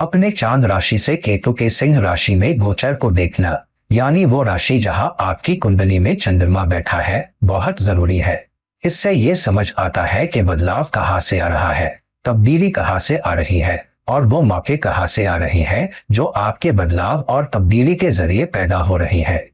अपने चांद राशि से केतु के सिंह राशि में गोचर को देखना, यानी वो राशि जहां आपकी कुंडली में चंद्रमा बैठा है, बहुत जरूरी है। इससे ये समझ आता है कि बदलाव कहाँ से आ रहा है, तब्दीली कहाँ से आ रही है और वो मौके कहाँ से आ रहे हैं जो आपके बदलाव और तब्दीली के जरिए पैदा हो रही है।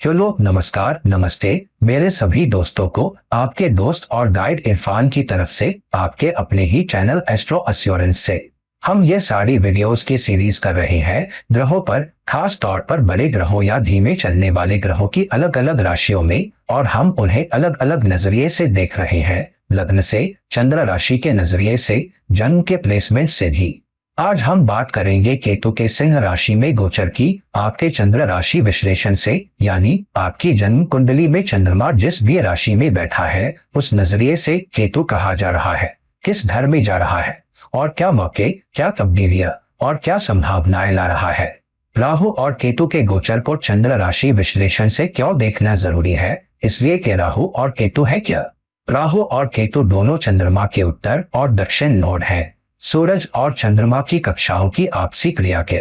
चलो नमस्कार, नमस्ते मेरे सभी दोस्तों को आपके दोस्त और गाइड इरफान की तरफ से आपके अपने ही चैनल एस्ट्रो एश्योरेंस से हम ये सारी वीडियोस की सीरीज कर रहे हैं ग्रहों पर, खास तौर पर बड़े ग्रहों या धीमे चलने वाले ग्रहों की अलग अलग राशियों में, और हम उन्हें अलग अलग नजरिए से देख रहे हैं, लग्न से, चंद्र राशि के नजरिए से, जन्म के प्लेसमेंट से भी। आज हम बात करेंगे केतु के सिंह राशि में गोचर की आपके चंद्र राशि विश्लेषण से, यानी आपकी जन्म कुंडली में चंद्रमा जिस भी राशि में बैठा है उस नजरिए से केतु कहा जा रहा है, किस घर में जा रहा है और क्या मौके, क्या तब्दीलियां और क्या संभावनाएं ला रहा है। राहु और केतु के गोचर को चंद्र राशि विश्लेषण से क्यों देखना जरूरी है, इसलिए कि राहु और केतु है क्या। राहु और केतु दोनों चंद्रमा के उत्तर और दक्षिण नोड हैं, सूरज और चंद्रमा की कक्षाओं की आपसी क्रिया के।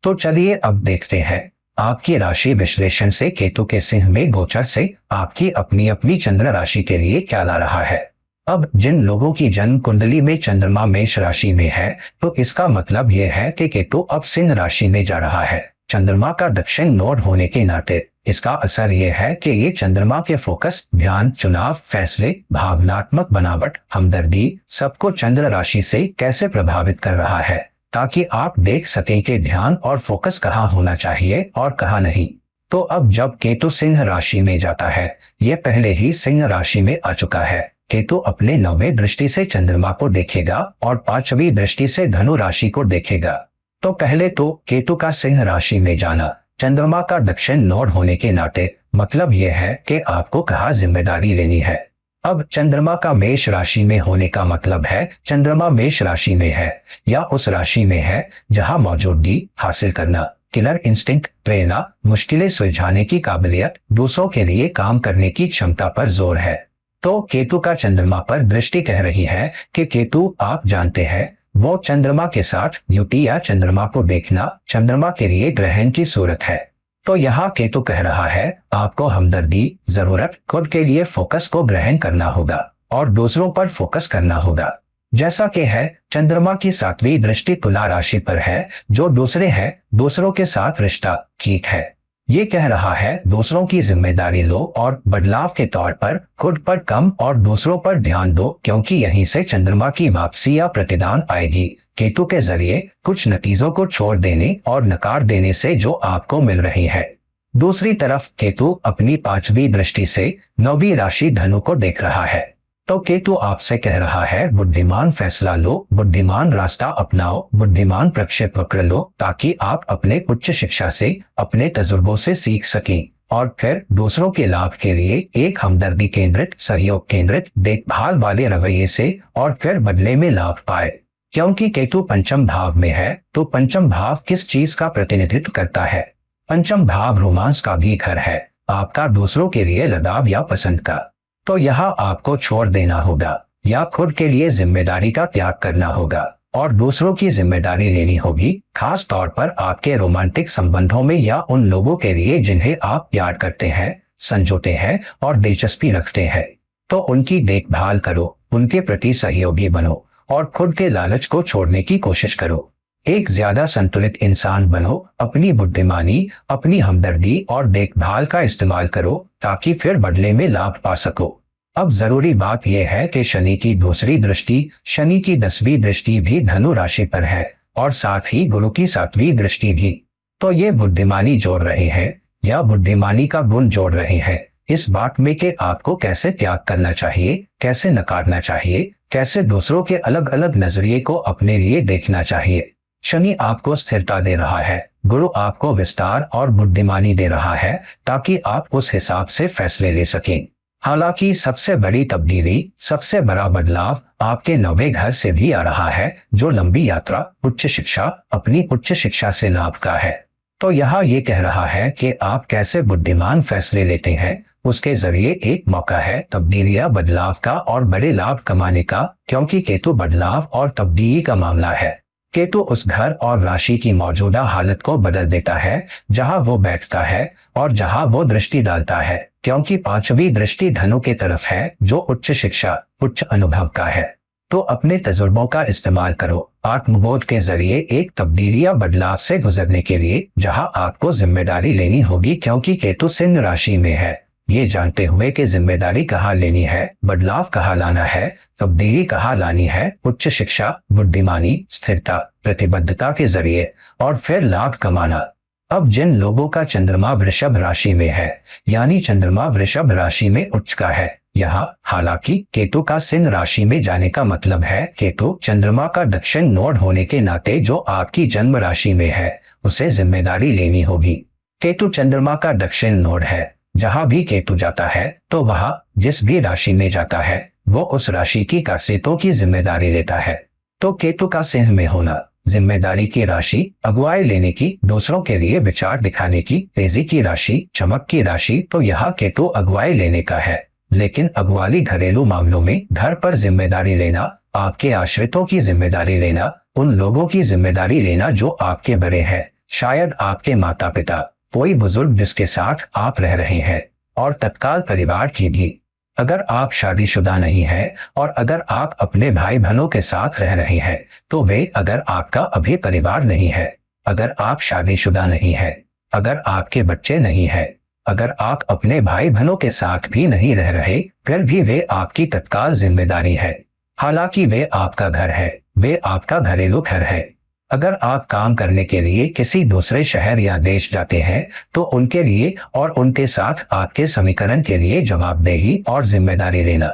तो चलिए अब देखते हैं आपकी राशि विश्लेषण से केतु के सिंह में गोचर से आपकी अपनी अपनी चंद्र राशि के लिए क्या ला रहा है। अब जिन लोगों की जन्म कुंडली में चंद्रमा मेष राशि में है, तो इसका मतलब यह है कि केतु अब सिंह राशि में जा रहा है। चंद्रमा का दक्षिण नोड होने के नाते इसका असर यह है कि ये चंद्रमा के फोकस, ध्यान, चुनाव, फैसले, भावनात्मक बनावट, हमदर्दी, सबको चंद्र राशि से कैसे प्रभावित कर रहा है, ताकि आप देख सकें कि ध्यान और फोकस कहाँ होना चाहिए और कहाँ नहीं। तो अब जब केतु सिंह राशि में जाता है, ये पहले ही सिंह राशि में आ चुका है। केतु अपने 9वें दृष्टि से चंद्रमा को देखेगा और 5वीं दृष्टि से धनु राशि को देखेगा। तो पहले तो केतु का सिंह राशि में जाना चंद्रमा का दक्षिण नोड होने के नाते मतलब यह है कि आपको कहाँ जिम्मेदारी लेनी है। अब चंद्रमा का मेष राशि में होने का मतलब है चंद्रमा मेष राशि में है या उस राशि में है जहां मौजूदगी, हासिल करना, किलर इंस्टिंक्ट, प्रेरणा, मुश्किलें सुलझाने की काबिलियत, दूसरों के लिए काम करने की क्षमता पर जोर है। तो केतु का चंद्रमा पर दृष्टि कह रही है कि केतु, आप जानते हैं, वो चंद्रमा के साथ युति या चंद्रमा को देखना चंद्रमा के लिए ग्रहण की सूरत है। तो यहाँ केतु कह रहा है आपको हमदर्दी, जरूरत, खुद के लिए फोकस को ग्रहण करना होगा और दूसरों पर फोकस करना होगा। जैसा कि है चंद्रमा की 7वीं दृष्टि तुला राशि पर है, जो दूसरे है, दूसरों के साथ रिश्ता, ठीक है। ये कह रहा है दूसरों की जिम्मेदारी लो और बदलाव के तौर पर खुद पर कम और दूसरों पर ध्यान दो, क्योंकि यहीं से चंद्रमा की वापसी या प्रतिदान आएगी केतु के जरिए कुछ नतीजों को छोड़ देने और नकार देने से जो आपको मिल रही है। दूसरी तरफ केतु अपनी 5वीं दृष्टि से 9वीं राशि धनु को देख रहा है। तो केतु आपसे कह रहा है बुद्धिमान फैसला लो, बुद्धिमान रास्ता अपनाओ, बुद्धिमान प्रक्षेप पकड़ लो, ताकि आप अपने उच्च शिक्षा से, अपने तजुर्बों से सीख सकें और फिर दूसरों के लाभ के लिए एक हमदर्दी केंद्रित, सहयोग केंद्रित, देखभाल वाले रवैये से और फिर बदले में लाभ पाए। क्योंकि केतु पंचम भाव में है, तो पंचम भाव किस चीज का प्रतिनिधित्व करता है? पंचम भाव रोमांस का भी घर है, आपका दूसरों के लिए लगाव या पसंद का। तो यहाँ आपको छोड़ देना होगा या खुद के लिए जिम्मेदारी का त्याग करना होगा और दूसरों की जिम्मेदारी लेनी होगी, खास तौर पर आपके रोमांटिक संबंधों में या उन लोगों के लिए जिन्हें आप प्यार करते हैं, संजोते हैं और दिलचस्पी रखते हैं। तो उनकी देखभाल करो, उनके प्रति सहयोगी बनो और खुद के लालच को छोड़ने की कोशिश करो। एक ज्यादा संतुलित इंसान बनो, अपनी बुद्धिमानी, अपनी हमदर्दी और देखभाल का इस्तेमाल करो ताकि फिर बदले में लाभ पा सको। अब जरूरी बात यह है कि शनि की दूसरी दृष्टि, शनि की 10वीं दृष्टि भी धनु राशि पर है और साथ ही गुरु की 7वीं दृष्टि भी। तो ये बुद्धिमानी जोड़ रहे हैं या बुद्धिमानी का गुण जोड़ रहे हैं इस बात में कि आपको कैसे त्याग करना चाहिए, कैसे नकारना चाहिए, कैसे दूसरों के अलग अलग नजरिए को अपने लिए देखना चाहिए। शनि आपको स्थिरता दे रहा है, गुरु आपको विस्तार और बुद्धिमानी दे रहा है ताकि आप उस हिसाब से फैसले ले सकें। हालांकि सबसे बड़ी तब्दीली, सबसे बड़ा बदलाव आपके 9वें घर से भी आ रहा है, जो लंबी यात्रा, उच्च शिक्षा, अपनी उच्च शिक्षा से लाभ का है। तो यहाँ ये कह रहा है कि आप कैसे बुद्धिमान फैसले लेते हैं, उसके जरिए एक मौका है तब्दीली या बदलाव का और बड़े लाभ कमाने का, क्योंकि केतु बदलाव और तब्दीली का मामला है। केतु उस घर और राशि की मौजूदा हालत को बदल देता है जहां वो बैठता है और जहां वो दृष्टि डालता है, क्योंकि पांचवी दृष्टि धनु की तरफ है जो उच्च शिक्षा, उच्च अनुभव का है। तो अपने तजुर्बों का इस्तेमाल करो आत्मबोध के जरिए एक तब्दीली या बदलाव से गुजरने के लिए, जहां आपको जिम्मेदारी लेनी होगी, क्योंकि केतु सिंह राशि में है। ये जानते हुए कि जिम्मेदारी कहाँ लेनी है, बदलाव कहाँ लाना है, तब्दीली कहाँ लानी है, उच्च शिक्षा, बुद्धिमानी, स्थिरता, प्रतिबद्धता के जरिए और फिर लाभ कमाना। अब जिन लोगों का चंद्रमा वृषभ राशि में है, यानी चंद्रमा वृषभ राशि में उच्च का है, यहाँ हालांकि केतु का सिंह राशि में जाने का मतलब है केतु चंद्रमा का दक्षिण नोड होने के नाते जो आपकी जन्म राशि में है उसे जिम्मेदारी लेनी होगी। केतु चंद्रमा का दक्षिण नोड है, जहां भी केतु जाता है तो वहां जिस भी राशि में जाता है वो उस राशि की खासियतों की जिम्मेदारी लेता है। तो केतु का सिंह में होना जिम्मेदारी की राशि, अगुवाई लेने की, दूसरों के लिए विचार दिखाने की, तेजी की राशि, चमक की राशि, तो यहाँ केतु अगुवाई लेने का है। लेकिन अगुवाली घरेलू मामलों में घर पर जिम्मेदारी लेना, आपके आश्रितों की जिम्मेदारी लेना, उन लोगों की जिम्मेदारी लेना जो आपके बड़े हैं, शायद आपके माता पिता, कोई बुजुर्ग जिसके साथ आप रह रहे हैं, और तत्काल परिवार की भी। अगर आप शादीशुदा नहीं हैं और अगर आप अपने भाई बहनों के साथ रह रहे हैं तो वे, अगर आपका अभी परिवार नहीं है, अगर आप शादीशुदा नहीं है, अगर आपके बच्चे नहीं है, अगर आप अपने भाई बहनों के साथ भी नहीं रह रहे, फिर भी वे आपकी तत्काल जिम्मेदारी है। हालांकि वे आपका घर है, वे आपका घरेलू घर है। अगर आप काम करने के लिए किसी दूसरे शहर या देश जाते हैं तो उनके लिए और उनके साथ आपके समीकरण के लिए जवाबदेही और जिम्मेदारी लेना।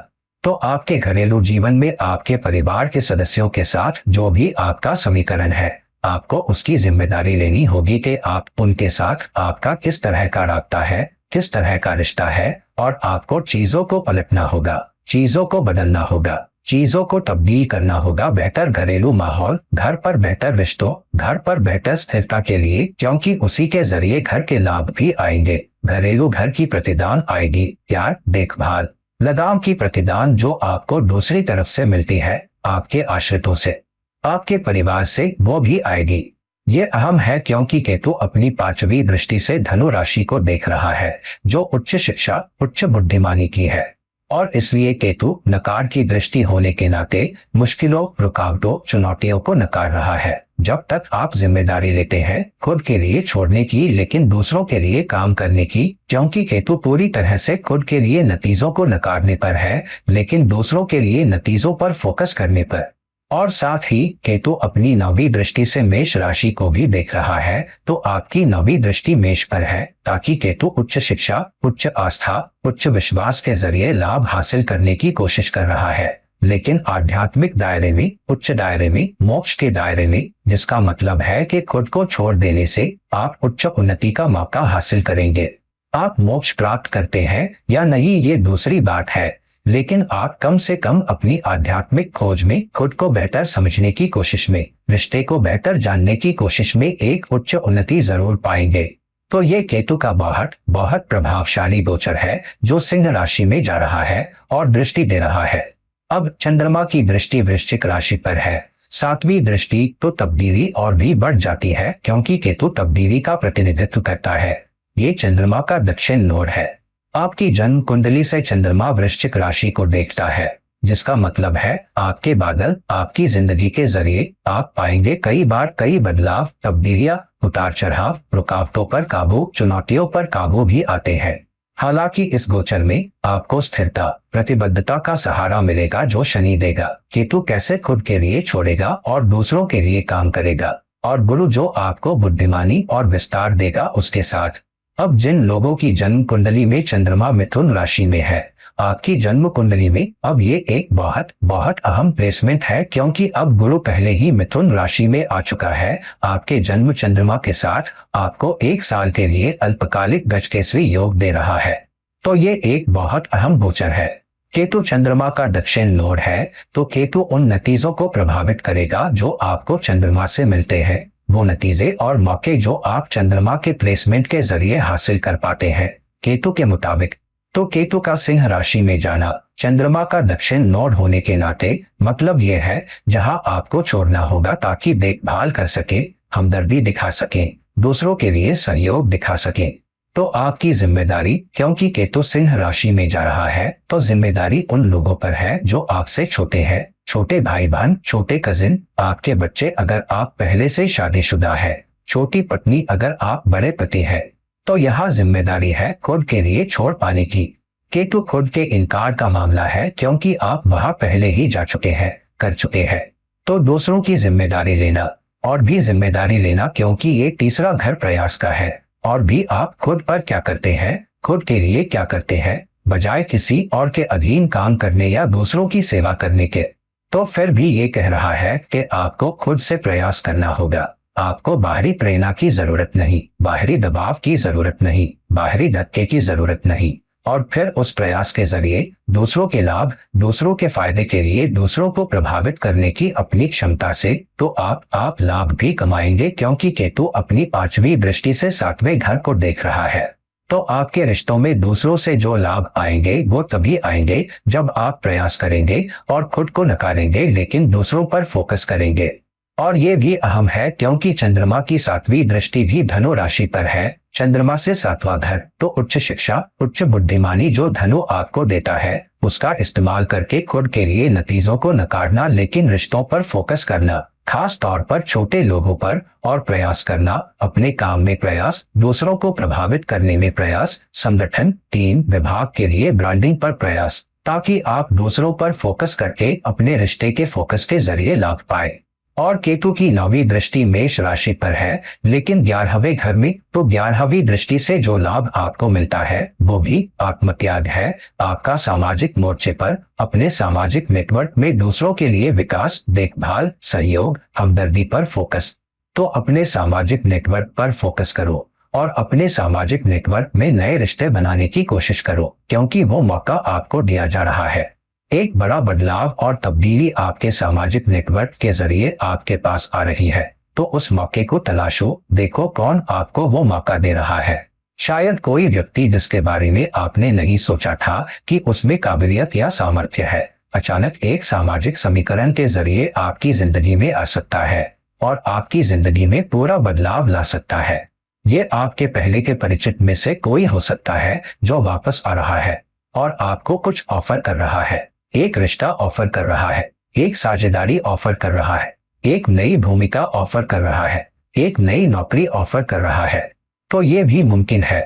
तो आपके घरेलू जीवन में आपके परिवार के सदस्यों के साथ जो भी आपका समीकरण है, आपको उसकी जिम्मेदारी लेनी होगी कि आप उनके साथ आपका किस तरह का राब्ता है, किस तरह का रिश्ता है, और आपको चीजों को पलटना होगा, चीजों को बदलना होगा, चीजों को तब्दील करना होगा बेहतर घरेलू माहौल, घर पर बेहतर रिश्तों, घर पर बेहतर स्थिरता के लिए, क्योंकि उसी के जरिए घर के लाभ भी आएंगे। घरेलू घर की प्रतिदान आएगी, प्यार, देखभाल, लगाव की प्रतिदान जो आपको दूसरी तरफ से मिलती है, आपके आश्रितों से, आपके परिवार से, वो भी आएगी। ये अहम है क्योंकि केतु अपनी पांचवी दृष्टि से धनु राशि को देख रहा है जो उच्च शिक्षा, उच्च बुद्धिमानी की है, और इसलिए केतु नकार की दृष्टि होने के नाते मुश्किलों, रुकावटों, चुनौतियों को नकार रहा है। जब तक आप जिम्मेदारी लेते हैं खुद के लिए छोड़ने की, लेकिन दूसरों के लिए काम करने की, क्योंकि केतु पूरी तरह से खुद के लिए नतीजों को नकारने पर है, लेकिन दूसरों के लिए नतीजों पर फोकस करने पर। और साथ ही केतु अपनी नौवीं दृष्टि से मेष राशि को भी देख रहा है, तो आपकी नौवीं दृष्टि मेष पर है, ताकि केतु उच्च शिक्षा, उच्च आस्था, उच्च विश्वास के जरिए लाभ हासिल करने की कोशिश कर रहा है, लेकिन आध्यात्मिक दायरे में, उच्च दायरे में, मोक्ष के दायरे में, जिसका मतलब है कि खुद को छोड़ देने से आप उच्च उन्नति का मौका हासिल करेंगे। आप मोक्ष प्राप्त करते हैं या नहीं ये दूसरी बात है, लेकिन आप कम से कम अपनी आध्यात्मिक खोज में, खुद को बेहतर समझने की कोशिश में, रिश्ते को बेहतर जानने की कोशिश में एक उच्च उन्नति जरूर पाएंगे। तो ये केतु का बहुत बहुत प्रभावशाली गोचर है जो सिंह राशि में जा रहा है और दृष्टि दे रहा है। अब चंद्रमा की दृष्टि वृश्चिक राशि पर है, सातवीं दृष्टि, तो तब्दीली और भी बढ़ जाती है क्योंकि केतु तब्दीली का प्रतिनिधित्व करता है। ये चंद्रमा का दक्षिण नोड है। आपकी जन्म कुंडली से चंद्रमा वृश्चिक राशि को देखता है, जिसका मतलब है आपके बादल, आपकी जिंदगी के जरिए आप पाएंगे कई बार कई बदलाव, तब्दीलियां, उतार चढ़ाव, रुकावटों पर काबू, चुनौतियों पर काबू भी आते हैं। हालांकि इस गोचर में आपको स्थिरता, प्रतिबद्धता का सहारा मिलेगा जो शनि देगा। केतु कैसे खुद के लिए छोड़ेगा और दूसरों के लिए काम करेगा, और गुरु जो आपको बुद्धिमानी और विस्तार देगा उसके साथ। अब जिन लोगों की जन्म कुंडली में चंद्रमा मिथुन राशि में है, आपकी जन्म कुंडली में अब ये एक बहुत बहुत अहम प्लेसमेंट है क्योंकि अब गुरु पहले ही मिथुन राशि में आ चुका है। आपके जन्म चंद्रमा के साथ आपको 1 साल के लिए अल्पकालिक गजकेसरी योग दे रहा है। तो ये एक बहुत अहम गोचर है। केतु चंद्रमा का दक्षिण नोड है, तो केतु उन नतीजों को प्रभावित करेगा जो आपको चंद्रमा से मिलते हैं, वो नतीजे और मौके जो आप चंद्रमा के प्लेसमेंट के जरिए हासिल कर पाते हैं। केतु के मुताबिक तो केतु का सिंह राशि में जाना चंद्रमा का दक्षिण नोड होने के नाते मतलब यह है जहां आपको छोड़ना होगा ताकि देखभाल कर सके, हमदर्दी दिखा सके, दूसरों के लिए सहयोग दिखा सके। तो आपकी जिम्मेदारी, क्योंकि केतु सिंह राशि में जा रहा है तो जिम्मेदारी उन लोगों पर है जो आपसे छोटे हैं, छोटे भाई बहन, छोटे कजिन, आपके बच्चे अगर आप पहले से शादीशुदा है, छोटी पत्नी अगर आप बड़े पति है। तो यह जिम्मेदारी है खुद के लिए छोड़ पाने की। केतु खुद के इनकार का मामला है क्योंकि आप वहां पहले ही जा चुके हैं, कर चुके हैं। तो दूसरों की जिम्मेदारी लेना और भी जिम्मेदारी लेना, क्योंकि ये तीसरा घर प्रयास का है। और भी आप खुद पर क्या करते हैं, खुद के लिए क्या करते हैं, बजाय किसी और के अधीन काम करने या दूसरों की सेवा करने के। तो फिर भी ये कह रहा है कि आपको खुद से प्रयास करना होगा। आपको बाहरी प्रेरणा की जरूरत नहीं, बाहरी दबाव की जरूरत नहीं, बाहरी धक्के की जरूरत नहीं। और फिर उस प्रयास के जरिए दूसरों के लाभ, दूसरों के फायदे के लिए दूसरों को प्रभावित करने की अपनी क्षमता से तो आप लाभ भी कमाएंगे, क्योंकि केतु अपनी 5वीं दृष्टि से 7वें घर को देख रहा है। तो आपके रिश्तों में दूसरों से जो लाभ आएंगे वो तभी आएंगे जब आप प्रयास करेंगे और खुद को नकारेंगे लेकिन दूसरों पर फोकस करेंगे। और ये भी अहम है क्योंकि चंद्रमा की 7वीं दृष्टि भी धनु राशि पर है। चंद्रमा से 7वां घर तो उच्च शिक्षा, उच्च बुद्धिमानी जो धनु आपको देता है उसका इस्तेमाल करके खुद के लिए नतीजों को नकारना, लेकिन रिश्तों पर फोकस करना, खास तौर पर छोटे लोगों पर, और प्रयास करना, अपने काम में प्रयास, दूसरों को प्रभावित करने में प्रयास, संगठन, टीम, विभाग के लिए ब्रांडिंग पर प्रयास, ताकि आप दूसरों पर फोकस करके अपने रिश्ते के फोकस के जरिए लाभ पाए। और केतु की 9वीं दृष्टि मेष राशि पर है लेकिन 11वें घर में, तो 11वीं दृष्टि से जो लाभ आपको मिलता है वो भी आत्मत्याग है। आपका सामाजिक मोर्चे पर, अपने सामाजिक नेटवर्क में दूसरों के लिए विकास, देखभाल, सहयोग, हमदर्दी पर फोकस। तो अपने सामाजिक नेटवर्क पर फोकस करो और अपने सामाजिक नेटवर्क में नए रिश्ते बनाने की कोशिश करो, क्योंकि वो मौका आपको दिया जा रहा है। एक बड़ा बदलाव और तब्दीली आपके सामाजिक नेटवर्क के जरिए आपके पास आ रही है। तो उस मौके को तलाशो, देखो कौन आपको वो मौका दे रहा है। शायद कोई व्यक्ति जिसके बारे में आपने नहीं सोचा था कि उसमें काबिलियत या सामर्थ्य है, अचानक एक सामाजिक समीकरण के जरिए आपकी जिंदगी में आ सकता है और आपकी जिंदगी में पूरा बदलाव ला सकता है। ये आपके पहले के परिचित में से कोई हो सकता है जो वापस आ रहा है और आपको कुछ ऑफर कर रहा है, एक रिश्ता ऑफर कर रहा है, एक साझेदारी ऑफर कर रहा है, एक नई भूमिका ऑफर कर रहा है, एक नई नौकरी ऑफर कर रहा है। तो ये भी मुमकिन है।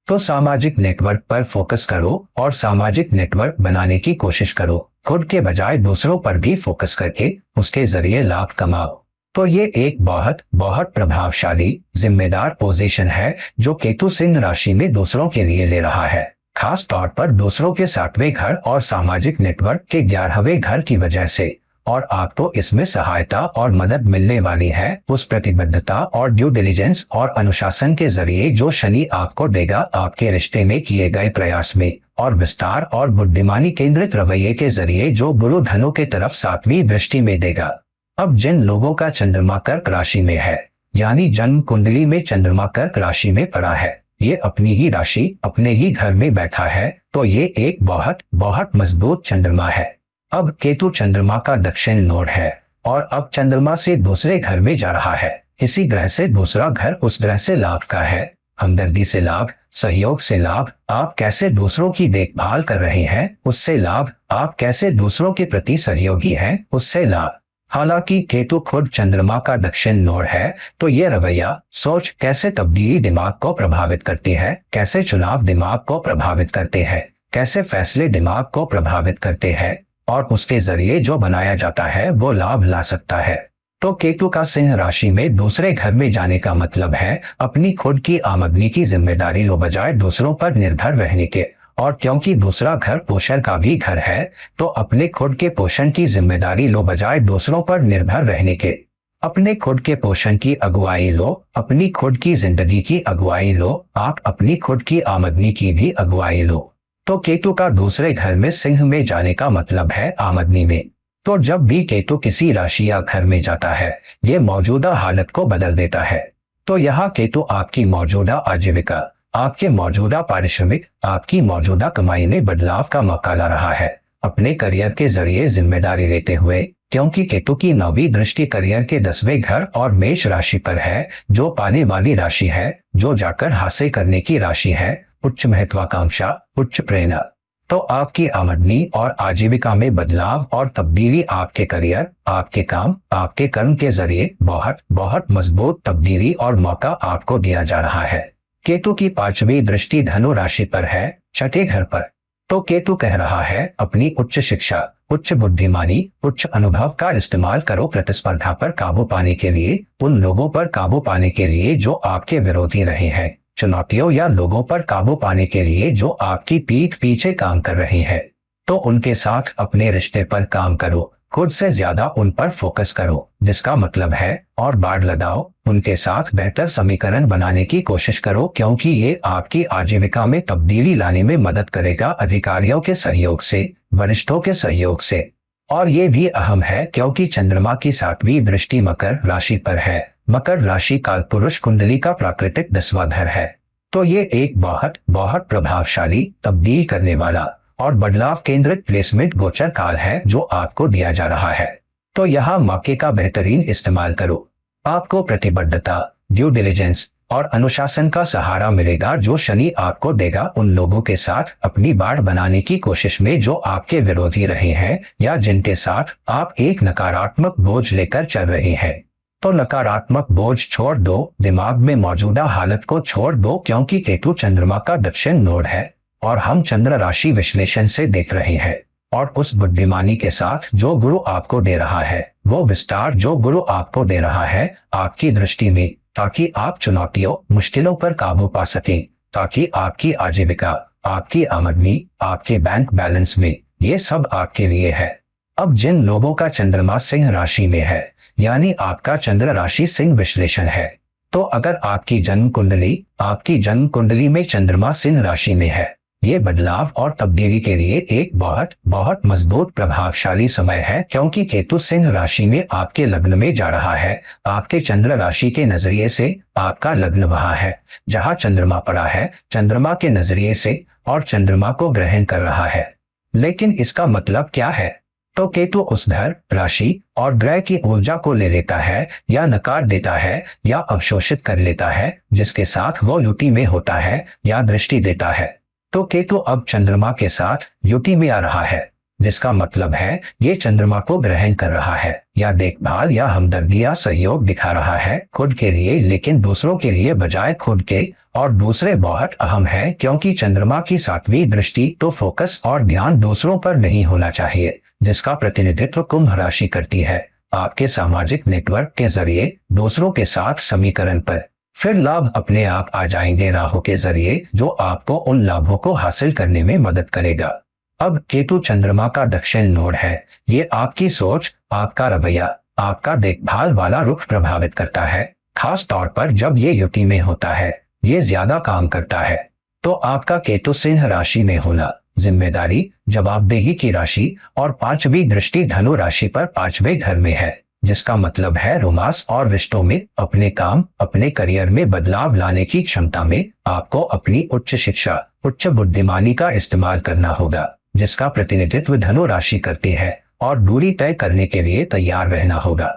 तो सामाजिक नेटवर्क पर फोकस करो और सामाजिक नेटवर्क बनाने की कोशिश करो, खुद के बजाय दूसरों पर भी फोकस करके उसके जरिए लाभ कमाओ। तो ये एक बहुत बहुत प्रभावशाली, जिम्मेदार पोजीशन है जो केतु सिंह राशि में दूसरों के लिए ले रहा है, खास तौर पर दूसरों के 7वें घर और सामाजिक नेटवर्क के 11वें घर की वजह से। और आपको इसमें सहायता और मदद मिलने वाली है उस प्रतिबद्धता और ड्यू डिलिजेंस और अनुशासन के जरिए जो शनि आपको देगा आपके रिश्ते में किए गए प्रयास में, और विस्तार और बुद्धिमानी केंद्रित रवैये के जरिए जो गुरु धनु के तरफ 7वीं दृष्टि में देगा। अब जिन लोगों का चंद्रमा कर्क राशि में है, यानी जन्म कुंडली में चंद्रमा कर्क राशि में पड़ा है, ये अपनी ही राशि, अपने ही घर में बैठा है, तो ये एक बहुत बहुत मजबूत चंद्रमा है। अब केतु चंद्रमा का दक्षिण नोड है और अब चंद्रमा से दूसरे घर में जा रहा है। किसी ग्रह से दूसरा घर उस ग्रह से लाभ का है, हमदर्दी से लाभ, सहयोग से लाभ, आप कैसे दूसरों की देखभाल कर रहे हैं उससे लाभ, आप कैसे दूसरों के प्रति सहयोगी हैं उससे लाभ। हालांकि केतु खुद चंद्रमा का दक्षिण नोड है, तो यह रवैया, सोच कैसे तब्दीली दिमाग को प्रभावित करती है, कैसे चुनाव दिमाग को प्रभावित करते हैं, कैसे फैसले दिमाग को प्रभावित करते हैं, और उसके जरिए जो बनाया जाता है वो लाभ ला सकता है। तो केतु का सिंह राशि में दूसरे घर में जाने का मतलब है अपनी खुद की आमदनी की जिम्मेदारी लो बजाय दूसरों पर निर्भर रहने के। और क्योंकि दूसरा घर पोषण का भी घर है, तो अपने खुद के पोषण की जिम्मेदारी लो बजाय दूसरों पर निर्भर रहने के। अपने खुद के पोषण की अगुवाई लो, अपनी खुद की जिंदगी की अगुवाई लो, आप अपनी खुद की आमदनी की भी अगुवाई लो। तो केतु का दूसरे घर में सिंह में जाने का मतलब है आमदनी में। तो जब भी केतु किसी राशि या घर में जाता है, ये मौजूदा हालत को बदल देता है। तो यहाँ केतु आपकी मौजूदा आजीविका, आपके मौजूदा पारिश्रमिक आपकी मौजूदा कमाई में बदलाव का मौका ला रहा है अपने करियर के जरिए जिम्मेदारी लेते हुए, क्योंकि केतु की 9वीं दृष्टि करियर के 10वें घर और मेष राशि पर है, जो पाने वाली राशि है, जो जाकर हासिल करने की राशि है, उच्च महत्वाकांक्षा, उच्च प्रेरणा। तो आपकी आमदनी और आजीविका में बदलाव और तब्दीली आपके करियर, आपके काम, आपके कर्म के जरिए बहुत बहुत मजबूत तब्दीली और मौका आपको दिया जा रहा है। केतु की 5वीं दृष्टि धनु राशि पर है, छठे घर पर। तो केतु कह रहा है अपनी उच्च शिक्षा, उच्च बुद्धिमानी, उच्च अनुभव का इस्तेमाल करो प्रतिस्पर्धा पर काबू पाने के लिए, उन लोगों पर काबू पाने के लिए जो आपके विरोधी रहे हैं, चुनौतियों या लोगों पर काबू पाने के लिए जो आपकी पीठ पीछे काम कर रहे हैं। तो उनके साथ अपने रिश्ते पर काम करो, खुद से ज्यादा उन पर फोकस करो, जिसका मतलब है और बाढ़ लगाओ, उनके साथ बेहतर समीकरण बनाने की कोशिश करो, क्योंकि ये आपकी आजीविका में तब्दीली लाने में मदद करेगा अधिकारियों के सहयोग से, वरिष्ठों के सहयोग से। और ये भी अहम है क्योंकि चंद्रमा की 7वीं दृष्टि मकर राशि पर है। मकर राशि काल पुरुष कुंडली का प्राकृतिक 10वां घर है। तो ये एक बहुत बहुत प्रभावशाली, तब्दील करने वाला और बदलाव केंद्रित प्लेसमेंट गोचर काल है जो आपको दिया जा रहा है। तो यहाँ मौके का बेहतरीन इस्तेमाल करो। आपको प्रतिबद्धता, ड्यू डिलिजेंस और अनुशासन का सहारा मिलेगा जो शनि आपको देगा उन लोगों के साथ अपनी बाढ़ बनाने की कोशिश में जो आपके विरोधी रहे हैं या जिनके साथ आप एक नकारात्मक बोझ लेकर चल रहे हैं। तो नकारात्मक बोझ छोड़ दो, दिमाग में मौजूदा हालत को छोड़ दो, क्योंकि केतु चंद्रमा का दक्षिण नोड है और हम चंद्र राशि विश्लेषण से देख रहे हैं। और उस बुद्धिमानी के साथ जो गुरु आपको दे रहा है, वो विस्तार जो गुरु आपको दे रहा है आपकी दृष्टि में, ताकि आप चुनौतियों, मुश्किलों पर काबू पा सकें, ताकि आपकी आजीविका, आपकी आमदनी, आपके बैंक बैलेंस में, ये सब आपके लिए है। अब जिन लोगों का चंद्रमा सिंह राशि में है, यानी आपका चंद्र राशि सिंह विश्लेषण है, तो अगर आपकी जन्म कुंडली में चंद्रमा सिंह राशि में है, ये बदलाव और तब्दीली के लिए एक बहुत बहुत मजबूत प्रभावशाली समय है, क्योंकि केतु सिंह राशि में आपके लग्न में जा रहा है। आपके चंद्र राशि के नजरिए से आपका लग्न वहां है जहां चंद्रमा पड़ा है, चंद्रमा के नजरिए से, और चंद्रमा को ग्रहण कर रहा है। लेकिन इसका मतलब क्या है? तो केतु उस घर, राशि और ग्रह की ऊर्जा को ले लेता है या नकार देता है या अवशोषित कर लेता है जिसके साथ वो युति में होता है या दृष्टि देता है। तो केतु अब चंद्रमा के साथ युति में आ रहा है, जिसका मतलब है ये चंद्रमा को ग्रहण कर रहा है या देखभाल या हमदर्दी या सहयोग दिखा रहा है खुद के लिए, लेकिन दूसरों के लिए बजाय खुद के। और दूसरे बहुत अहम है क्योंकि चंद्रमा की 7वीं दृष्टि तो फोकस और ध्यान दूसरों पर नहीं होना चाहिए, जिसका प्रतिनिधित्व कुंभ राशि करती है आपके सामाजिक नेटवर्क के जरिए दूसरों के साथ समीकरण पर। फिर लाभ अपने आप आ जाएंगे राहु के जरिए, जो आपको उन लाभों को हासिल करने में मदद करेगा। अब केतु चंद्रमा का दक्षिण नोड है, ये आपकी सोच, आपका रवैया, आपका देखभाल वाला रुख प्रभावित करता है। खास तौर पर जब ये युति में होता है, ये ज्यादा काम करता है। तो आपका केतु सिंह राशि में होना जिम्मेदारी, जवाबदेही की राशि और 5वीं दृष्टि धनु राशि पर 5वें घर में है, जिसका मतलब है रोमांस और रिश्तों में, अपने काम, अपने करियर में बदलाव लाने की क्षमता में आपको अपनी उच्च शिक्षा, उच्च बुद्धिमानी का इस्तेमाल करना होगा, जिसका प्रतिनिधित्व धनु राशि करती है, और दूरी तय करने के लिए तैयार रहना होगा।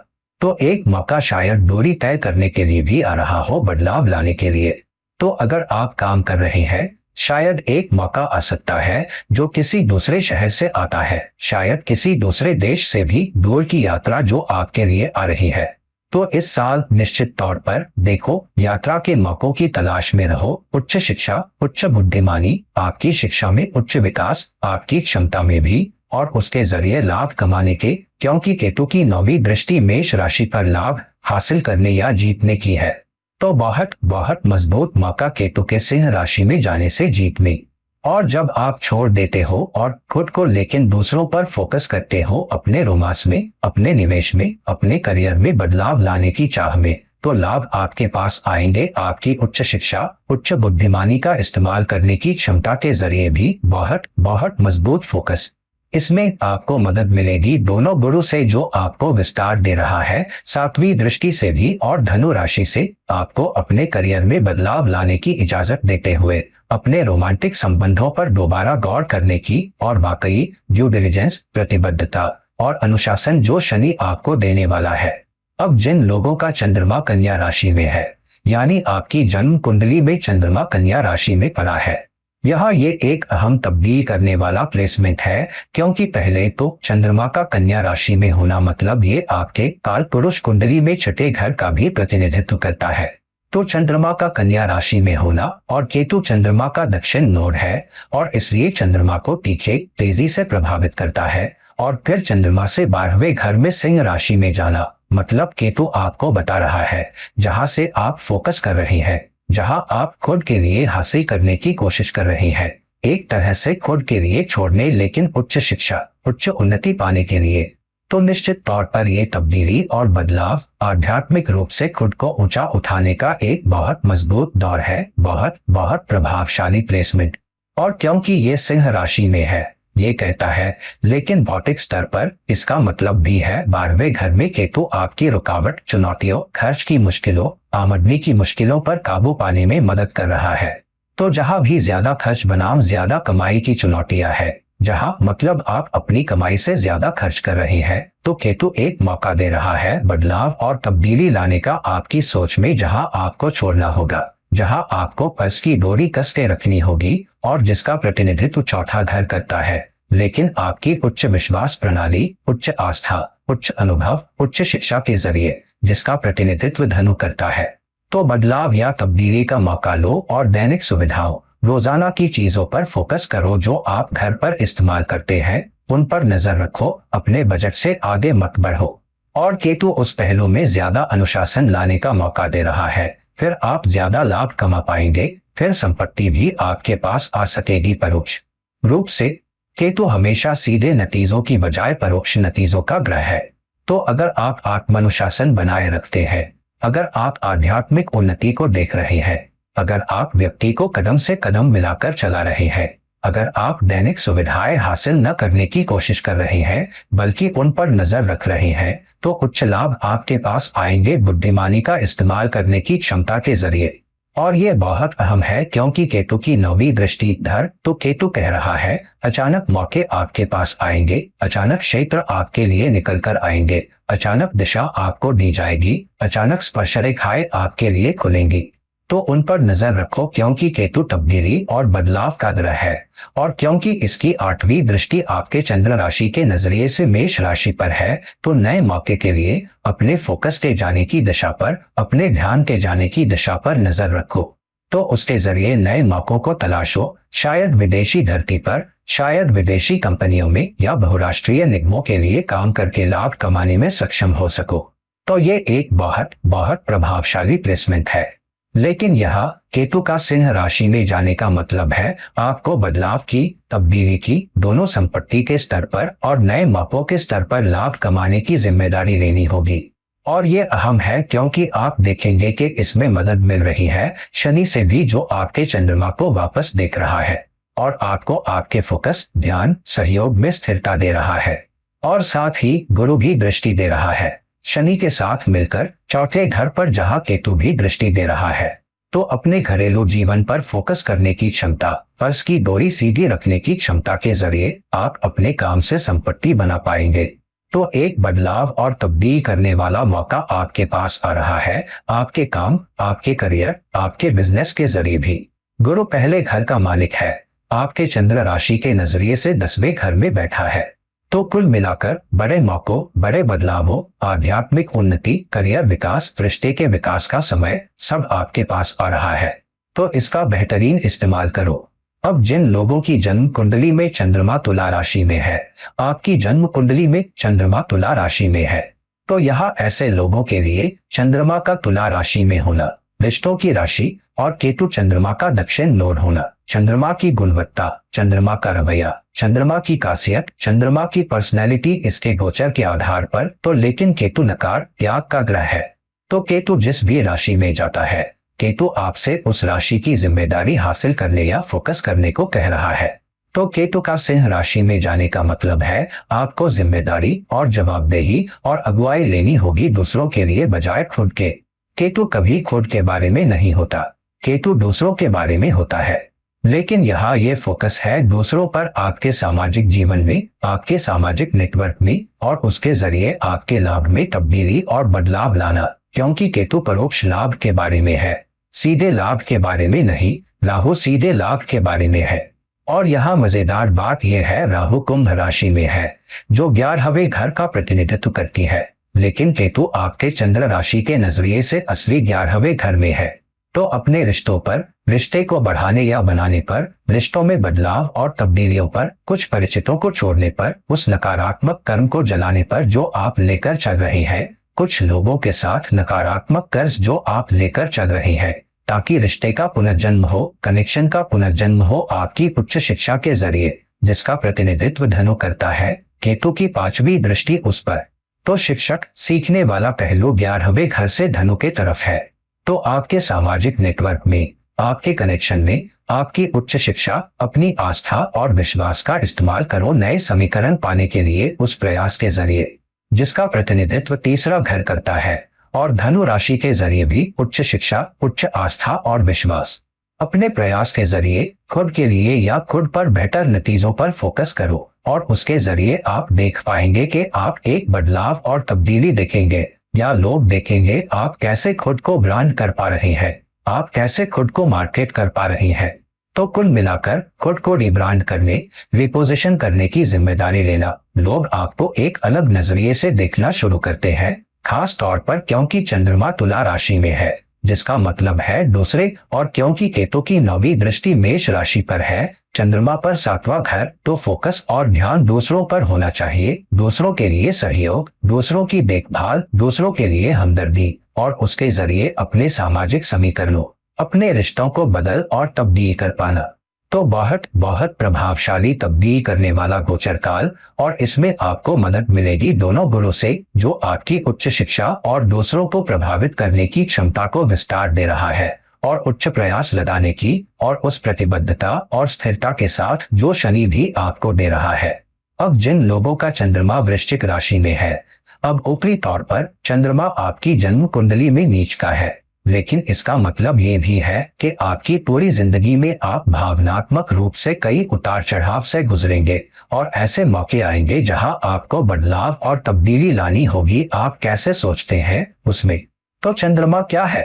तो एक मौका शायद दूरी तय करने के लिए भी आ रहा हो, बदलाव लाने के लिए। तो अगर आप काम कर रहे हैं, शायद एक मौका आ सकता है जो किसी दूसरे शहर से आता है, शायद किसी दूसरे देश से भी दूर की यात्रा जो आपके लिए आ रही है। तो इस साल निश्चित तौर पर देखो, यात्रा के मौकों की तलाश में रहो। उच्च शिक्षा, उच्च बुद्धिमानी, आपकी शिक्षा में उच्च विकास, आपकी क्षमता में भी, और उसके जरिए लाभ कमाने के, क्योंकि केतु की 9वीं दृष्टि मेष राशि पर लाभ हासिल करने या जीतने की है। तो बहुत बहुत मजबूत मौका केतु के सिंह राशि में जाने से जीतने। और जब आप छोड़ देते हो और खुद को लेकिन दूसरों पर फोकस करते हो, अपने रोमांस में, अपने निवेश में, अपने करियर में बदलाव लाने की चाह में, तो लाभ आपके पास आएंगे। आपकी उच्च शिक्षा, उच्च बुद्धिमानी का इस्तेमाल करने की क्षमता के जरिए भी बहुत बहुत मजबूत फोकस। इसमें आपको मदद मिलेगी दोनों गुरु से जो आपको विस्तार दे रहा है, सातवीं दृष्टि से भी और धनु राशि से आपको अपने करियर में बदलाव लाने की इजाजत देते हुए अपने रोमांटिक संबंधों पर दोबारा गौर करने की और वाकई ड्यू डिलिजेंस, प्रतिबद्धता और अनुशासन जो शनि आपको देने वाला है। अब जिन लोगों का चंद्रमा कन्या राशि में है, यानी आपकी जन्म कुंडली में चंद्रमा कन्या राशि में पड़ा है, ये एक अहम तब्दील करने वाला प्लेसमेंट है, क्योंकि पहले तो चंद्रमा का कन्या राशि में होना मतलब ये आपके काल पुरुष कुंडली में छठे घर का भी प्रतिनिधित्व करता है। तो चंद्रमा का कन्या राशि में होना और केतु चंद्रमा का दक्षिण नोड है, और इसलिए चंद्रमा को तीखे तेजी से प्रभावित करता है। और फिर चंद्रमा से 12वें घर में सिंह राशि में जाना मतलब केतु आपको बता रहा है जहां से आप फोकस कर रहे हैं, जहां आप खुद के लिए हासिल करने की कोशिश कर रहे हैं, एक तरह से खुद के लिए छोड़ने, लेकिन उच्च शिक्षा, उच्च उन्नति पाने के लिए। तो निश्चित तौर पर यह तब्दीली और बदलाव आध्यात्मिक रूप से खुद को ऊंचा उठाने का एक बहुत मजबूत दौर है, बहुत बहुत प्रभावशाली प्लेसमेंट। और क्योंकि ये सिंह राशि में है, ये कहता है, लेकिन भौतिक स्तर पर इसका मतलब भी है 12वें घर में केतु आपकी रुकावट, चुनौतियों, खर्च की मुश्किलों, आमदनी की मुश्किलों पर काबू पाने में मदद कर रहा है। तो जहां भी ज्यादा खर्च बनाम ज्यादा कमाई की चुनौतियां है, जहां मतलब आप अपनी कमाई से ज्यादा खर्च कर रहे हैं, तो केतु एक मौका दे रहा है बदलाव और तब्दीली लाने का आपकी सोच में, जहां आपको छोड़ना होगा, जहां आपको पर्स की डोरी कस के रखनी होगी, और जिसका प्रतिनिधित्व चौथा घर करता है। लेकिन आपकी उच्च विश्वास प्रणाली, उच्च आस्था, उच्च अनुभव, उच्च शिक्षा के जरिए जिसका प्रतिनिधित्व धनु करता है। तो बदलाव या तब्दीली का मौका लो और दैनिक सुविधाओं, रोजाना की चीजों पर फोकस करो जो आप घर पर इस्तेमाल करते हैं, उन पर नजर रखो, अपने बजट से आगे मत बढ़ो। और केतु उस पहलू में ज्यादा अनुशासन लाने का मौका दे रहा है, फिर आप ज्यादा लाभ कमा पाएंगे, फिर संपत्ति भी आपके पास आ सकेगी। परोक्ष रूप से केतु हमेशा सीधे नतीजों की बजाय परोक्ष नतीजों का ग्रह है। तो अगर आप आत्मानुशासन बनाए रखते हैं, अगर आप आध्यात्मिक उन्नति को देख रहे हैं, अगर आप व्यक्ति को कदम से कदम मिलाकर चला रहे हैं, अगर आप दैनिक सुविधाएं हासिल न करने की कोशिश कर रहे हैं बल्कि उन पर नजर रख रहे हैं, तो उच्च लाभ आपके पास आएंगे बुद्धिमानी का इस्तेमाल करने की क्षमता के जरिए। और ये बहुत अहम है क्योंकि केतु की 9वीं दृष्टि धर, तो केतु कह रहा है अचानक मौके आपके पास आएंगे, अचानक क्षेत्र आपके लिए निकल कर आएंगे, अचानक दिशा आपको दी जाएगी, अचानक स्पर्श रेखाएं आपके लिए खुलेंगी। तो उन पर नजर रखो क्योंकि केतु तब्दीली और बदलाव का ग्रह है, और क्योंकि इसकी 8वीं दृष्टि आपके चंद्र राशि के नजरिए से मेष राशि पर है, तो नए मौके के लिए अपने फोकस के जाने की दिशा पर, अपने ध्यान के जाने की दिशा पर नजर रखो। तो उसके जरिए नए मौकों को तलाशो, शायद विदेशी धरती पर, शायद विदेशी कंपनियों में या बहुराष्ट्रीय निगमों के लिए काम करके लाभ कमाने में सक्षम हो सको। तो ये एक बहुत बहुत प्रभावशाली प्लेसमेंट है। लेकिन यह केतु का सिंह राशि में जाने का मतलब है आपको बदलाव की, तब्दीली की, दोनों संपत्ति के स्तर पर और नए मौकों के स्तर पर लाभ कमाने की जिम्मेदारी लेनी होगी। और ये अहम है क्योंकि आप देखेंगे कि इसमें मदद मिल रही है शनि से भी, जो आपके चंद्रमा को वापस देख रहा है और आपको आपके फोकस, ध्यान, सहयोग में स्थिरता दे रहा है। और साथ ही गुरु भी दृष्टि दे रहा है शनि के साथ मिलकर चौथे घर पर, जहां केतु भी दृष्टि दे रहा है। तो अपने घरेलू जीवन पर फोकस करने की क्षमता, पर्स की डोरी सीधी रखने की क्षमता के जरिए आप अपने काम से संपत्ति बना पाएंगे। तो एक बदलाव और तब्दील करने वाला मौका आपके पास आ रहा है, आपके काम, आपके करियर, आपके बिजनेस के जरिए भी। गुरु पहले घर का मालिक है, आपके चंद्र राशि के नजरिए से 10वें घर में बैठा है। तो कुल मिलाकर बड़े मौकों, बड़े बदलावों, आध्यात्मिक उन्नति, करियर विकास, रिश्ते के विकास का समय सब आपके पास आ रहा है। तो इसका बेहतरीन इस्तेमाल करो। अब जिन लोगों की जन्म कुंडली में चंद्रमा तुला राशि में है, आपकी जन्म कुंडली में चंद्रमा तुला राशि में है, तो यहाँ ऐसे लोगों के लिए चंद्रमा का तुला राशि में होना, रिश्तों की राशि और केतु चंद्रमा का दक्षिण नोड होना, चंद्रमा की गुणवत्ता, चंद्रमा का रवैया, चंद्रमा की खासियत, चंद्रमा की पर्सनैलिटी, इसके गोचर के आधार पर। तो लेकिन केतु नकार, त्याग का ग्रह है। तो केतु जिस भी राशि में जाता है, केतु आपसे उस राशि की जिम्मेदारी हासिल करने या फोकस करने को कह रहा है। तो केतु का सिंह राशि में जाने का मतलब है आपको जिम्मेदारी और जवाबदेही और अगुवाई लेनी होगी दूसरों के लिए बजाय खुद के। केतु कभी खुद के बारे में नहीं होता, केतु दूसरों के बारे में होता है। लेकिन यहाँ ये फोकस है दूसरों पर, आपके सामाजिक जीवन में, आपके सामाजिक नेटवर्क में, और उसके जरिए आपके लाभ में तब्दीली और बदलाव लाना, क्योंकि केतु परोक्ष लाभ के बारे में है, सीधे लाभ के बारे में नहीं। राहु सीधे लाभ के बारे में है। और यहाँ मजेदार बात यह है, राहु कुंभ राशि में है जो 11वें घर का प्रतिनिधित्व करती है, लेकिन केतु आपके चंद्र राशि के नजरिए से असली 11वें घर में है। तो अपने रिश्तों पर, रिश्ते को बढ़ाने या बनाने पर, रिश्तों में बदलाव और तब्दीलियों पर, कुछ परिचितों को छोड़ने पर, उस नकारात्मक कर्म को जलाने पर जो आप लेकर चल रहे हैं, कुछ लोगों के साथ नकारात्मक कर्ज जो आप लेकर चल रहे हैं, ताकि रिश्ते का पुनर्जन्म हो, कनेक्शन का पुनर्जन्म हो आपकी उच्च शिक्षा के जरिए, जिसका प्रतिनिधित्व धनु करता है। केतु की 5वीं दृष्टि उस पर। तो शिक्षक, सीखने वाला पहलू 11वें घर से धनु के तरफ है। तो आपके सामाजिक नेटवर्क में, आपके कनेक्शन में, आपकी उच्च शिक्षा, अपनी आस्था और विश्वास का इस्तेमाल करो नए समीकरण पाने के लिए उस प्रयास के जरिए जिसका प्रतिनिधित्व तीसरा घर करता है। और धनु राशि के जरिए भी उच्च शिक्षा, उच्च आस्था और विश्वास। अपने प्रयास के जरिए खुद के लिए या खुद पर बेहतर नतीजों पर फोकस करो और उसके जरिए आप देख पाएंगे कि आप एक बदलाव और तब्दीली देखेंगे, या लोग देखेंगे आप कैसे खुद को ब्रांड कर पा रहे हैं, आप कैसे खुद को मार्केट कर पा रहे हैं। तो कुल मिलाकर खुद को रिब्रांड करने, रिपोजिशन करने की जिम्मेदारी लेना, लोग आपको एक अलग नजरिए से देखना शुरू करते हैं, खास तौर पर क्योंकि चंद्रमा तुला राशि में है, जिसका मतलब है दूसरे, और क्योंकि केतु की 9वीं दृष्टि मेष राशि पर है, चंद्रमा पर 7वां घर। तो फोकस और ध्यान दूसरों पर होना चाहिए, दूसरों के लिए सहयोग, दूसरों की देखभाल, दूसरों के लिए हमदर्दी, और उसके जरिए अपने सामाजिक समीकरणों, अपने रिश्तों को बदल और तब्दील कर पाना। तो बहुत बहुत प्रभावशाली तब्दील करने वाला गोचर काल, और इसमें आपको मदद मिलेगी दोनों गुरु से, जो आपकी उच्च शिक्षा और दूसरों को प्रभावित करने की क्षमता को विस्तार दे रहा है, और उच्च प्रयास लगाने की और उस प्रतिबद्धता और स्थिरता के साथ जो शनि भी आपको दे रहा है। अब जिन लोगों का चंद्रमा वृश्चिक राशि में है, अब ऊपरी तौर पर चंद्रमा आपकी जन्म कुंडली में नीच का है, लेकिन इसका मतलब ये भी है कि आपकी पूरी जिंदगी में आप भावनात्मक रूप से कई उतार चढ़ाव से गुजरेंगे, और ऐसे मौके आएंगे जहां आपको बदलाव और तब्दीली लानी होगी आप कैसे सोचते हैं उसमें। तो चंद्रमा क्या है?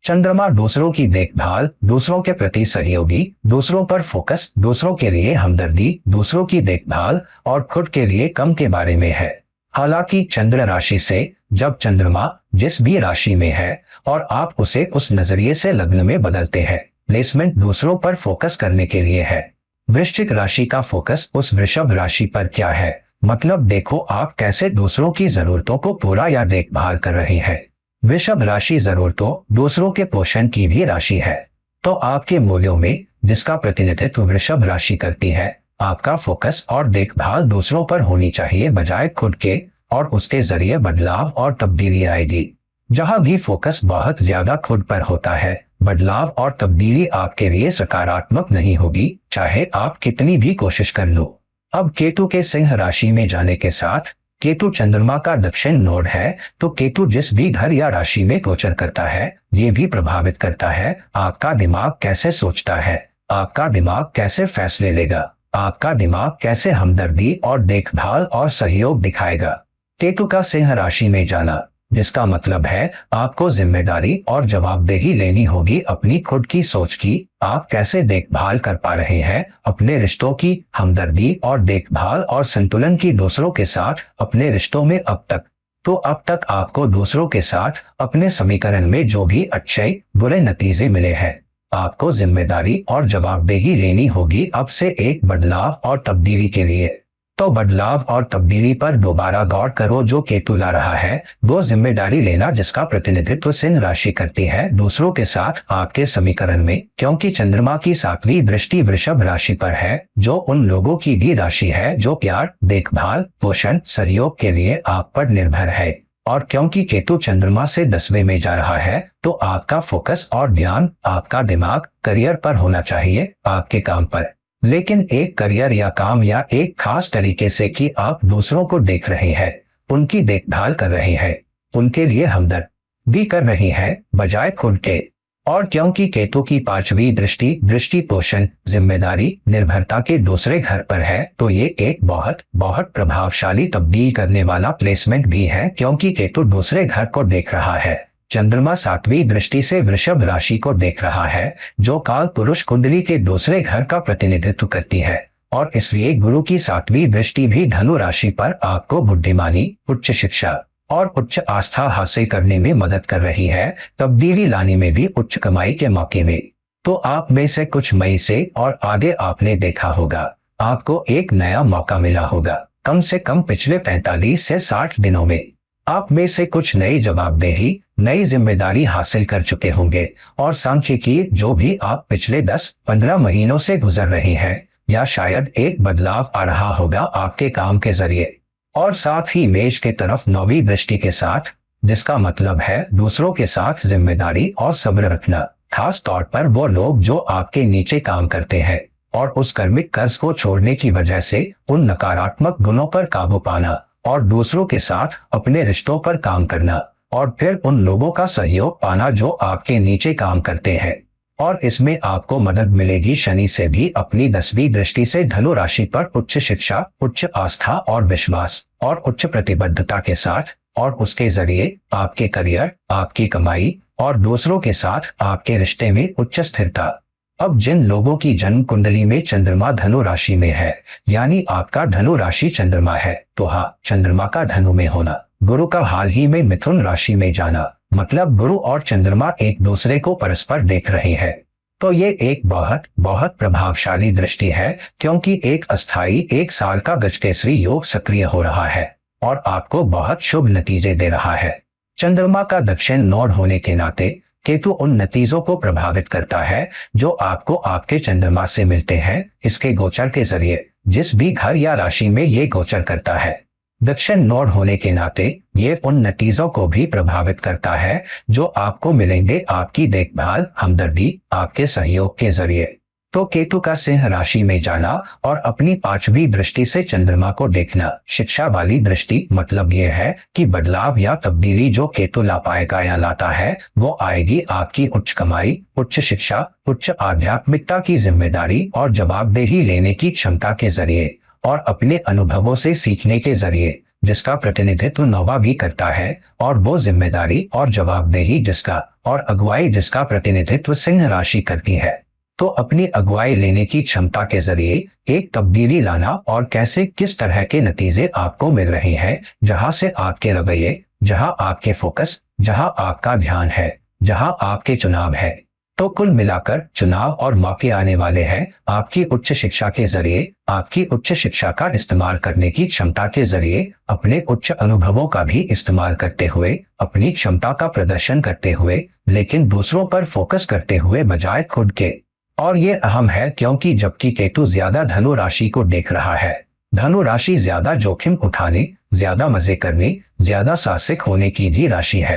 चंद्रमा दूसरों की देखभाल, दूसरों के प्रति सहयोगी, दूसरों पर फोकस, दूसरों के लिए हमदर्दी, दूसरों की देखभाल और खुद के लिए कम के बारे में है। हालांकि चंद्र राशि से जब चंद्रमा जिस भी राशि में है और आप उसे उस नजरिए से लग्न में बदलते हैं, प्लेसमेंट दूसरों पर फोकस करने के लिए है। वृश्चिक राशि का फोकस उस वृषभ राशि पर क्या है, मतलब देखो आप कैसे दूसरों की जरूरतों को पूरा या देखभाल कर रहे हैं। वृषभ राशि जरूरतों, दूसरों के पोषण की भी राशि है। तो आपके मूल्यों में, जिसका प्रतिनिधित्व वृषभ राशि करती है, आपका फोकस और देखभाल दूसरों पर होनी चाहिए बजाय खुद के, और उसके जरिए बदलाव और तब्दीली आएगी। जहां भी फोकस बहुत ज्यादा खुद पर होता है, बदलाव और तब्दीली आपके लिए सकारात्मक नहीं होगी, चाहे आप कितनी भी कोशिश कर लो। अब केतु के सिंह राशि में जाने के साथ, केतु चंद्रमा का दक्षिण नोड है, तो केतु जिस भी घर या राशि में गोचर करता है, ये भी प्रभावित करता है आपका दिमाग कैसे सोचता है, आपका दिमाग कैसे फैसले लेगा, आपका दिमाग कैसे हमदर्दी और देखभाल और सहयोग दिखाएगा। केतु का सिंह राशि में जाना, जिसका मतलब है आपको जिम्मेदारी और जवाबदेही लेनी होगी अपनी खुद की सोच की, आप कैसे देखभाल कर पा रहे हैं अपने रिश्तों की, हमदर्दी और देखभाल और संतुलन की दूसरों के साथ अपने रिश्तों में अब तक। तो अब तक आपको दूसरों के साथ अपने समीकरण में जो भी अच्छे बुरे नतीजे मिले हैं, आपको जिम्मेदारी और जवाबदेही लेनी होगी अब से एक बदलाव और तब्दीली के लिए। तो बदलाव और तब्दीली पर दोबारा गौर करो जो केतु ला रहा है, वो जिम्मेदारी लेना जिसका प्रतिनिधित्व सिंह राशि करती है दूसरों के साथ आपके समीकरण में, क्योंकि चंद्रमा की 7वीं दृष्टि वृषभ राशि पर है, जो उन लोगों की भी राशि है जो प्यार, देखभाल, पोषण, सहयोग के लिए आप पर निर्भर है। और क्योंकि केतु चंद्रमा से 10वें में जा रहा है, तो आपका फोकस और ध्यान, आपका दिमाग करियर पर होना चाहिए, आपके काम पर। लेकिन एक करियर या काम या एक खास तरीके से कि आप दूसरों को देख रहे हैं, उनकी देखभाल कर रहे हैं, उनके लिए हमदर्दी कर रहे हैं बजाय खुद के। और क्योंकि केतु की पांचवी दृष्टि पोषण, जिम्मेदारी, निर्भरता के दूसरे घर पर है, तो ये एक बहुत बहुत प्रभावशाली तब्दील करने वाला प्लेसमेंट भी है, क्योंकि केतु दूसरे घर को देख रहा है। चंद्रमा सातवीं दृष्टि से वृषभ राशि को देख रहा है, जो काल पुरुष कुंडली के दूसरे घर का प्रतिनिधित्व करती है। और इसलिए गुरु की सातवीं दृष्टि भी धनु राशि पर आपको बुद्धिमानी, उच्च शिक्षा और उच्च आस्था हासिल करने में मदद कर रही है, तब्दीली लाने में भी, उच्च कमाई के मौके में। तो आप में से कुछ मई से और आगे आपने देखा होगा, आपको एक नया मौका मिला होगा। कम से कम पिछले 45 से 60 दिनों में आप में से कुछ नई जवाबदेही, नई जिम्मेदारी हासिल कर चुके होंगे। और सांख्यिकी जो भी आप पिछले 10-15 महीनों से गुजर रहे हैं, या शायद एक बदलाव आ रहा होगा आपके काम के जरिए। और साथ ही मेष के तरफ नौवीं दृष्टि के साथ, जिसका मतलब है दूसरों के साथ जिम्मेदारी और सब्र रखना, खास तौर पर वो लोग जो आपके नीचे काम करते हैं, और उस कर्मिक कर्ज को छोड़ने की वजह से उन नकारात्मक गुणों पर काबू पाना, और दूसरों के साथ अपने रिश्तों पर काम करना, और फिर उन लोगों का सहयोग पाना जो आपके नीचे काम करते हैं। और इसमें आपको मदद मिलेगी शनि से भी अपनी 10वीं दृष्टि से धनु राशि पर उच्च शिक्षा, उच्च आस्था और विश्वास और उच्च प्रतिबद्धता के साथ, और उसके जरिए आपके करियर, आपकी कमाई और दूसरों के साथ आपके रिश्ते में उच्च स्थिरता। अब जिन लोगों की जन्म कुंडली में चंद्रमा धनु राशि में है, यानी आपका धनु राशि चंद्रमा है, तो हाँ, चंद्रमा का धनु में होना, गुरु का हाल ही में मिथुन राशि में जाना, मतलब गुरु और चंद्रमा एक दूसरे को परस्पर देख रहे हैं, तो ये एक बहुत बहुत प्रभावशाली दृष्टि है, क्योंकि एक अस्थाई 1 साल का गजकेसरी योग सक्रिय हो रहा है और आपको बहुत शुभ नतीजे दे रहा है। चंद्रमा का दक्षिण नोड होने के नाते केतु उन नतीजों को प्रभावित करता है जो आपको आपके चंद्रमा से मिलते हैं, इसके गोचर के जरिए, जिस भी घर या राशि में ये गोचर करता है। दक्षिण नोड होने के नाते ये उन नतीजों को भी प्रभावित करता है जो आपको मिलेंगे आपकी देखभाल, हमदर्दी, आपके सहयोग के जरिए। तो केतु का सिंह राशि में जाना और अपनी 5वीं दृष्टि से चंद्रमा को देखना, शिक्षा वाली दृष्टि, मतलब यह है कि बदलाव या तब्दीली जो केतु ला पाएगा या लाता है, वो आएगी आपकी उच्च कमाई, उच्च शिक्षा, उच्च आध्यात्मिकता की जिम्मेदारी और जवाबदेही लेने की क्षमता के जरिए, और अपने अनुभवों से सीखने के जरिए, जिसका प्रतिनिधित्व नौवा भी करता है, और वो जिम्मेदारी और जवाबदेही जिसका और अगुवाई जिसका प्रतिनिधित्व सिंह राशि करती है। तो अपनी अगुवाई लेने की क्षमता के जरिए एक तब्दीली लाना, और कैसे किस तरह के नतीजे आपको मिल रहे हैं, जहां से आपके रवैये, जहां आपके फोकस, जहां आपका ध्यान है, जहां आपके चुनाव है। तो कुल मिलाकर चुनाव और मौके आने वाले हैं आपकी उच्च शिक्षा के जरिए, आपकी उच्च शिक्षा का इस्तेमाल करने की क्षमता के जरिए, अपने उच्च अनुभवों का भी इस्तेमाल करते हुए, अपनी क्षमता का प्रदर्शन करते हुए, लेकिन दूसरों पर फोकस करते हुए बजाय खुद के। और ये अहम है क्योंकि जबकि केतु ज्यादा धनु राशि को देख रहा है, धनु राशि ज्यादा जोखिम उठाने, ज्यादा मजे करने, ज्यादा साहसिक होने की भी राशि है।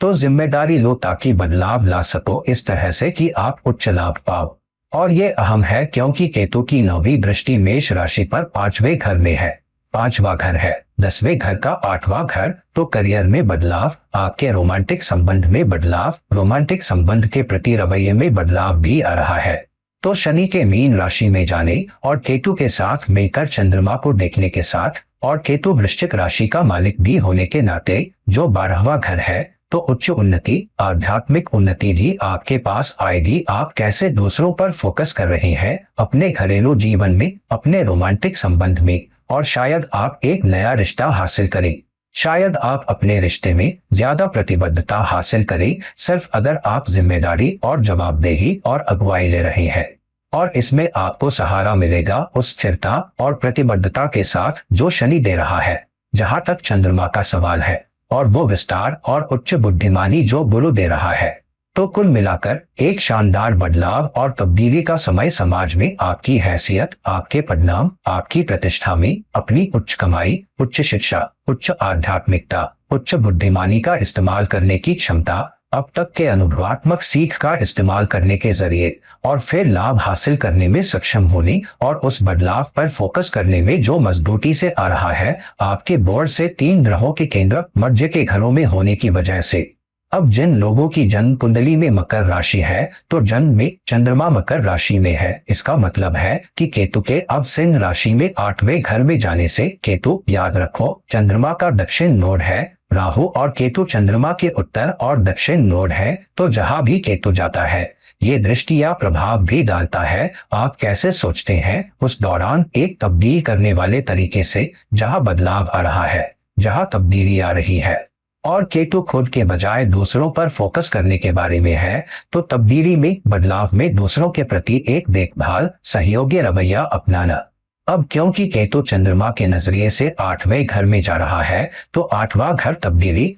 तो जिम्मेदारी लो ताकि बदलाव ला सको इस तरह से कि आप उच्च लाभ पाओ। और ये अहम है क्योंकि केतु की 9वीं दृष्टि मेष राशि पर 5वें घर में है। 5वां घर है 10वें घर का 8वां घर। तो करियर में बदलाव, आपके रोमांटिक संबंध में बदलाव, रोमांटिक संबंध के प्रति रवैये में बदलाव भी आ रहा है। तो शनि के मीन राशि में जाने और केतु के साथ मिलकर चंद्रमा को देखने के साथ, और केतु वृश्चिक राशि का मालिक भी होने के नाते जो 12वां घर है, तो उच्च उन्नति, आध्यात्मिक उन्नति भी आपके पास आएगी। आप कैसे दूसरों पर फोकस कर रहे हैं अपने घरेलू जीवन में, अपने रोमांटिक संबंध में, और शायद आप एक नया रिश्ता हासिल करें, शायद आप अपने रिश्ते में ज्यादा प्रतिबद्धता हासिल करें, सिर्फ अगर आप जिम्मेदारी और जवाबदेही और अगुवाई ले रहे हैं। और इसमें आपको सहारा मिलेगा उस स्थिरता और प्रतिबद्धता के साथ जो शनि दे रहा है, जहां तक चंद्रमा का सवाल है, और वो विस्तार और उच्च बुद्धिमानी जो गुरु दे रहा है। तो कुल मिलाकर एक शानदार बदलाव और तब्दीली का समय समाज में आपकी हैसियत, आपके परिणाम, आपकी प्रतिष्ठा में, अपनी उच्च कमाई, उच्च शिक्षा, उच्च आध्यात्मिकता, उच्च बुद्धिमानी का इस्तेमाल करने की क्षमता, अब तक के अनुभवात्मक सीख का इस्तेमाल करने के जरिए और फिर लाभ हासिल करने में सक्षम होने और उस बदलाव पर फोकस करने में जो मजबूती से आ रहा है आपके बोर्ड से 3 ग्रहों के केंद्र मध्य के घरों में होने की वजह से। अब जिन लोगों की जन्म कुंडली में मकर राशि है तो जन्म में चंद्रमा मकर राशि में है, इसका मतलब है कि केतु के अब सिंह राशि में 8वें घर में जाने से केतु, याद रखो, चंद्रमा का दक्षिण नोड है। राहु और केतु चंद्रमा के उत्तर और दक्षिण नोड है, तो जहां भी केतु जाता है ये दृष्टि या प्रभाव भी डालता है आप कैसे सोचते हैं उस दौरान एक तब्दील करने वाले तरीके से, जहां बदलाव आ रहा है, जहां तब्दीली आ रही है। और केतु खुद के बजाय दूसरों पर फोकस करने के बारे में है, तो तब्दीली में, बदलाव में दूसरों के प्रति एक देखभाल, सहयोगी रवैया अपनाना। अब क्योंकि केतु चंद्रमा के नजरिए से 8वें घर में जा रहा है तो 8वां घर तब्दीली,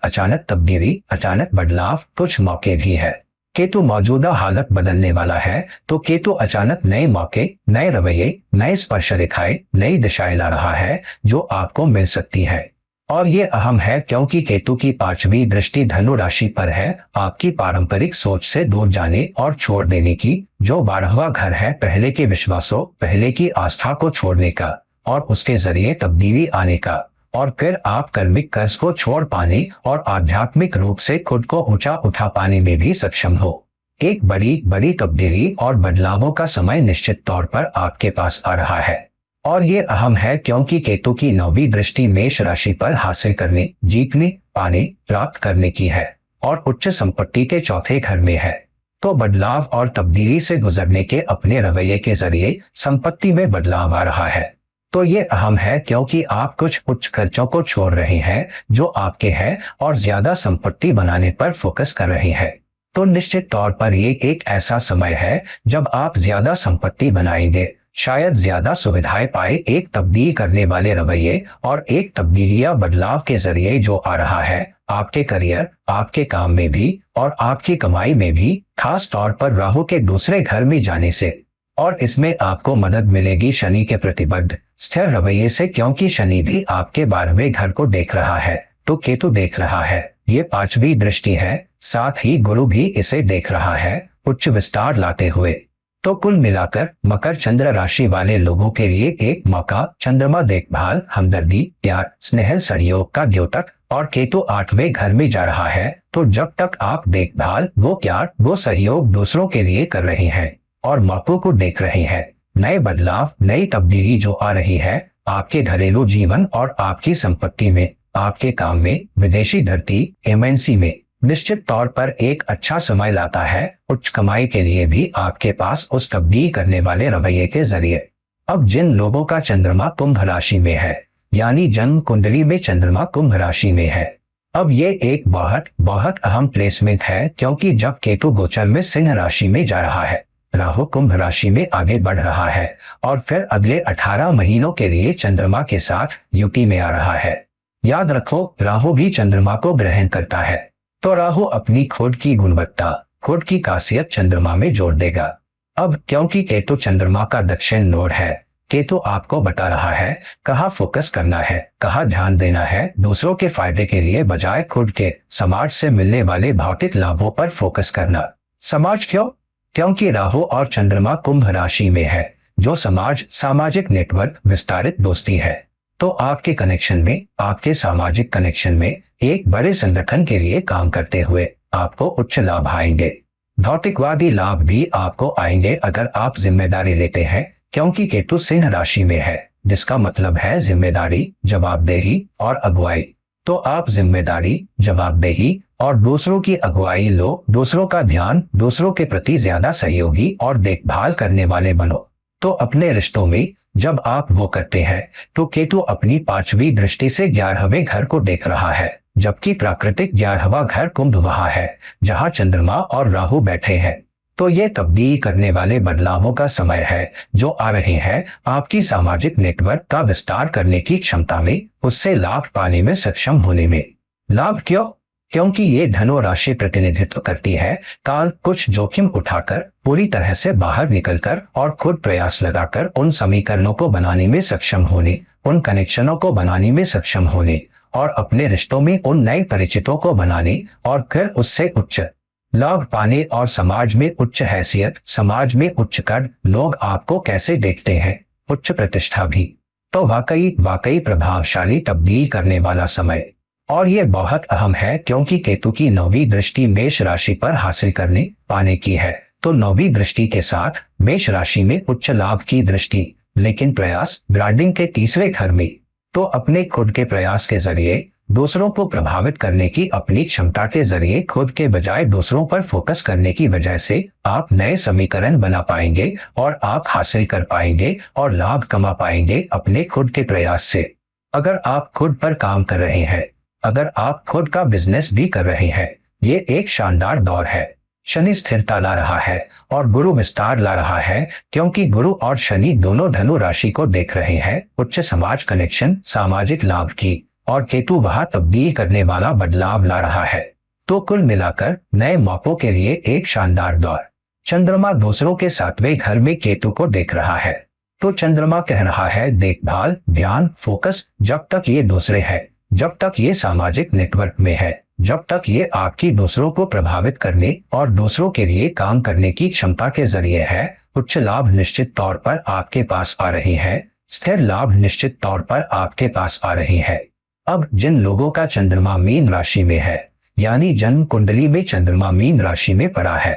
अचानक बदलाव, कुछ मौके भी है। केतु मौजूदा हालत बदलने वाला है, तो केतु अचानक नए मौके, नए रवैये, नए स्पर्श रेखाएं, नई दिशाएं ला रहा है जो आपको मिल सकती है। और ये अहम है क्योंकि केतु की 5वीं दृष्टि धनु राशि पर है, आपकी पारंपरिक सोच से दूर जाने और छोड़ देने की, जो 12वां घर है पहले के विश्वासों, पहले की आस्था को छोड़ने का और उसके जरिए तब्दीली आने का, और फिर आप कर्मिक कर्ज को छोड़ पाने और आध्यात्मिक रूप से खुद को ऊंचा उठा पाने में भी सक्षम हो। एक बड़ी तब्दीली और बदलावों का समय निश्चित तौर पर आपके पास आ रहा है। और ये अहम है क्योंकि केतु की 9वीं दृष्टि मेष राशि पर हासिल करने, जीतने, पाने, प्राप्त करने की है और उच्च संपत्ति के 4थे घर में है। तो बदलाव और तब्दीली से गुजरने के अपने रवैये के जरिए संपत्ति में बदलाव आ रहा है। तो ये अहम है क्योंकि आप कुछ उच्च खर्चों को छोड़ रहे हैं जो आपके हैं और ज्यादा संपत्ति बनाने पर फोकस कर रहे हैं। तो निश्चित तौर पर ये एक ऐसा समय है जब आप ज्यादा संपत्ति बनाएंगे, शायद ज्यादा सुविधाएं पाए, एक तब्दील करने वाले रवैये और एक तब्दीली या बदलाव के जरिए जो आ रहा है आपके करियर, आपके काम में भी और आपकी कमाई में भी, खास तौर पर राहु के दूसरे घर में जाने से। और इसमें आपको मदद मिलेगी शनि के प्रतिबद्ध स्थिर रवैये से, क्योंकि शनि भी आपके 12वें घर को देख रहा है तो केतु देख रहा है, ये 5वीं दृष्टि है, साथ ही गुरु भी इसे देख रहा है उच्च विस्तार लाते हुए। तो कुल मिलाकर मकर चंद्र राशि वाले लोगों के लिए एक मौका, चंद्रमा देखभाल, हमदर्दी, प्यार, स्नेह, सहयोग का द्योतक, और केतु 8वें घर में जा रहा है, तो जब तक आप देखभाल, वो प्यार, वो सहयोग दूसरों के लिए कर रहे हैं और मौकों को देख रहे हैं, नए बदलाव, नई तब्दीली जो आ रही है आपके घरेलू जीवन और आपकी संपत्ति में, आपके काम में, विदेशी धरती, एमएनसी में, निश्चित तौर पर एक अच्छा समय लाता है उच्च कमाई के लिए भी आपके पास उस तब्दील करने वाले रवैये के जरिए। अब जिन लोगों का चंद्रमा कुंभ राशि में है, यानी जन्म कुंडली में चंद्रमा कुंभ राशि में है, अब ये एक बहुत अहम प्लेसमेंट है क्योंकि जब केतु गोचर में सिंह राशि में जा रहा है, राहु कुंभ राशि में आगे बढ़ रहा है और फिर अगले 18 महीनों के लिए चंद्रमा के साथ युति में आ रहा है। याद रखो, राहु भी चंद्रमा को ग्रहण करता है, तो राहु अपनी खुद की गुणवत्ता, खुद की खासियत चंद्रमा में जोड़ देगा। अब क्योंकि केतु चंद्रमा का दक्षिण नोड है, केतु आपको बता रहा है कहाँ फोकस करना है, कहाँ ध्यान देना है, दूसरों के फायदे के लिए बजाय खुद के, समाज से मिलने वाले भौतिक लाभों पर फोकस करना। समाज क्यों? क्योंकि राहु और चंद्रमा कुंभ राशि में है, जो समाज, सामाजिक नेटवर्क, विस्तारित दोस्ती है। तो आपके कनेक्शन में, आपके सामाजिक कनेक्शन में एक बड़े संगठन के लिए काम करते हुए आपको उच्च लाभ आएंगे। भौतिकवादी लाभ भी आपको आएंगे अगर आप जिम्मेदारी लेते हैं, क्योंकि केतु सिंह राशि में है, जिसका मतलब है जिम्मेदारी, जवाबदेही और अगुवाई। तो आप जिम्मेदारी, जवाबदेही और दूसरों की अगुवाई लो, दूसरों का ध्यान, दूसरों के प्रति ज्यादा सहयोगी और देखभाल करने वाले बनो। तो अपने रिश्तों में जब आप वो करते हैं तो केतु अपनी 5वीं दृष्टि से 11वें घर को देख रहा है, जबकि प्राकृतिक 11वां घर कुंभ वहां है जहां चंद्रमा और राहु बैठे हैं। तो ये तब्दील करने वाले बदलावों का समय है जो आ रहे हैं आपकी सामाजिक नेटवर्क का विस्तार करने की क्षमता में, उससे लाभ पाने में सक्षम होने में। लाभ क्यों? क्योंकि ये धनु राशि प्रतिनिधित्व करती है काल, कुछ जोखिम उठाकर, पूरी तरह से बाहर निकलकर और खुद प्रयास लगाकर उन समीकरणों को बनाने में सक्षम होने, उन कनेक्शनों को बनाने में सक्षम होने और अपने रिश्तों में उन नए परिचितों को बनाने और फिर उससे उच्च लाभ पाने और समाज में उच्च हैसियत, समाज में उच्च कद, लोग आपको कैसे देखते हैं, उच्च प्रतिष्ठा भी। तो वाकई वाकई प्रभावशाली तब्दील करने वाला समय। और ये बहुत अहम है क्योंकि केतु की 9वीं दृष्टि मेष राशि पर हासिल करने पाने की है। तो 9वीं दृष्टि के साथ मेष राशि में उच्च लाभ की दृष्टि, लेकिन प्रयास ब्रांडिंग के तीसरे घर में। तो अपने खुद के प्रयास के जरिए दूसरों को प्रभावित करने की अपनी क्षमता के जरिए खुद के बजाय दूसरों पर फोकस करने की वजह से आप नए समीकरण बना पाएंगे और आप हासिल कर पाएंगे और लाभ कमा पाएंगे अपने खुद के प्रयास से। अगर आप खुद पर काम कर रहे हैं, अगर आप खुद का बिजनेस भी कर रहे हैं, ये एक शानदार दौर है। शनि स्थिरता ला रहा है और गुरु विस्तार ला रहा है, क्योंकि गुरु और शनि दोनों धनु राशि को देख रहे हैं, उच्च समाज कनेक्शन, सामाजिक लाभ की। और केतु वहां तब्दील करने वाला बदलाव ला रहा है। तो कुल मिलाकर नए मौकों के लिए एक शानदार दौर। चंद्रमा दूसरों के 7वें घर में केतु को देख रहा है। तो चंद्रमा कह रहा है देखभाल, ध्यान, फोकस। जब तक ये दूसरे है, जब तक ये सामाजिक नेटवर्क में है, जब तक ये आपकी दूसरों को प्रभावित करने और दूसरों के लिए काम करने की क्षमता के जरिए है, उच्च लाभ निश्चित तौर पर आपके पास आ रही है, स्थिर लाभ निश्चित तौर पर आपके पास आ रही है। अब जिन लोगों का चंद्रमा मीन राशि में है, यानी जन्म कुंडली में चंद्रमा मीन राशि में पड़ा है,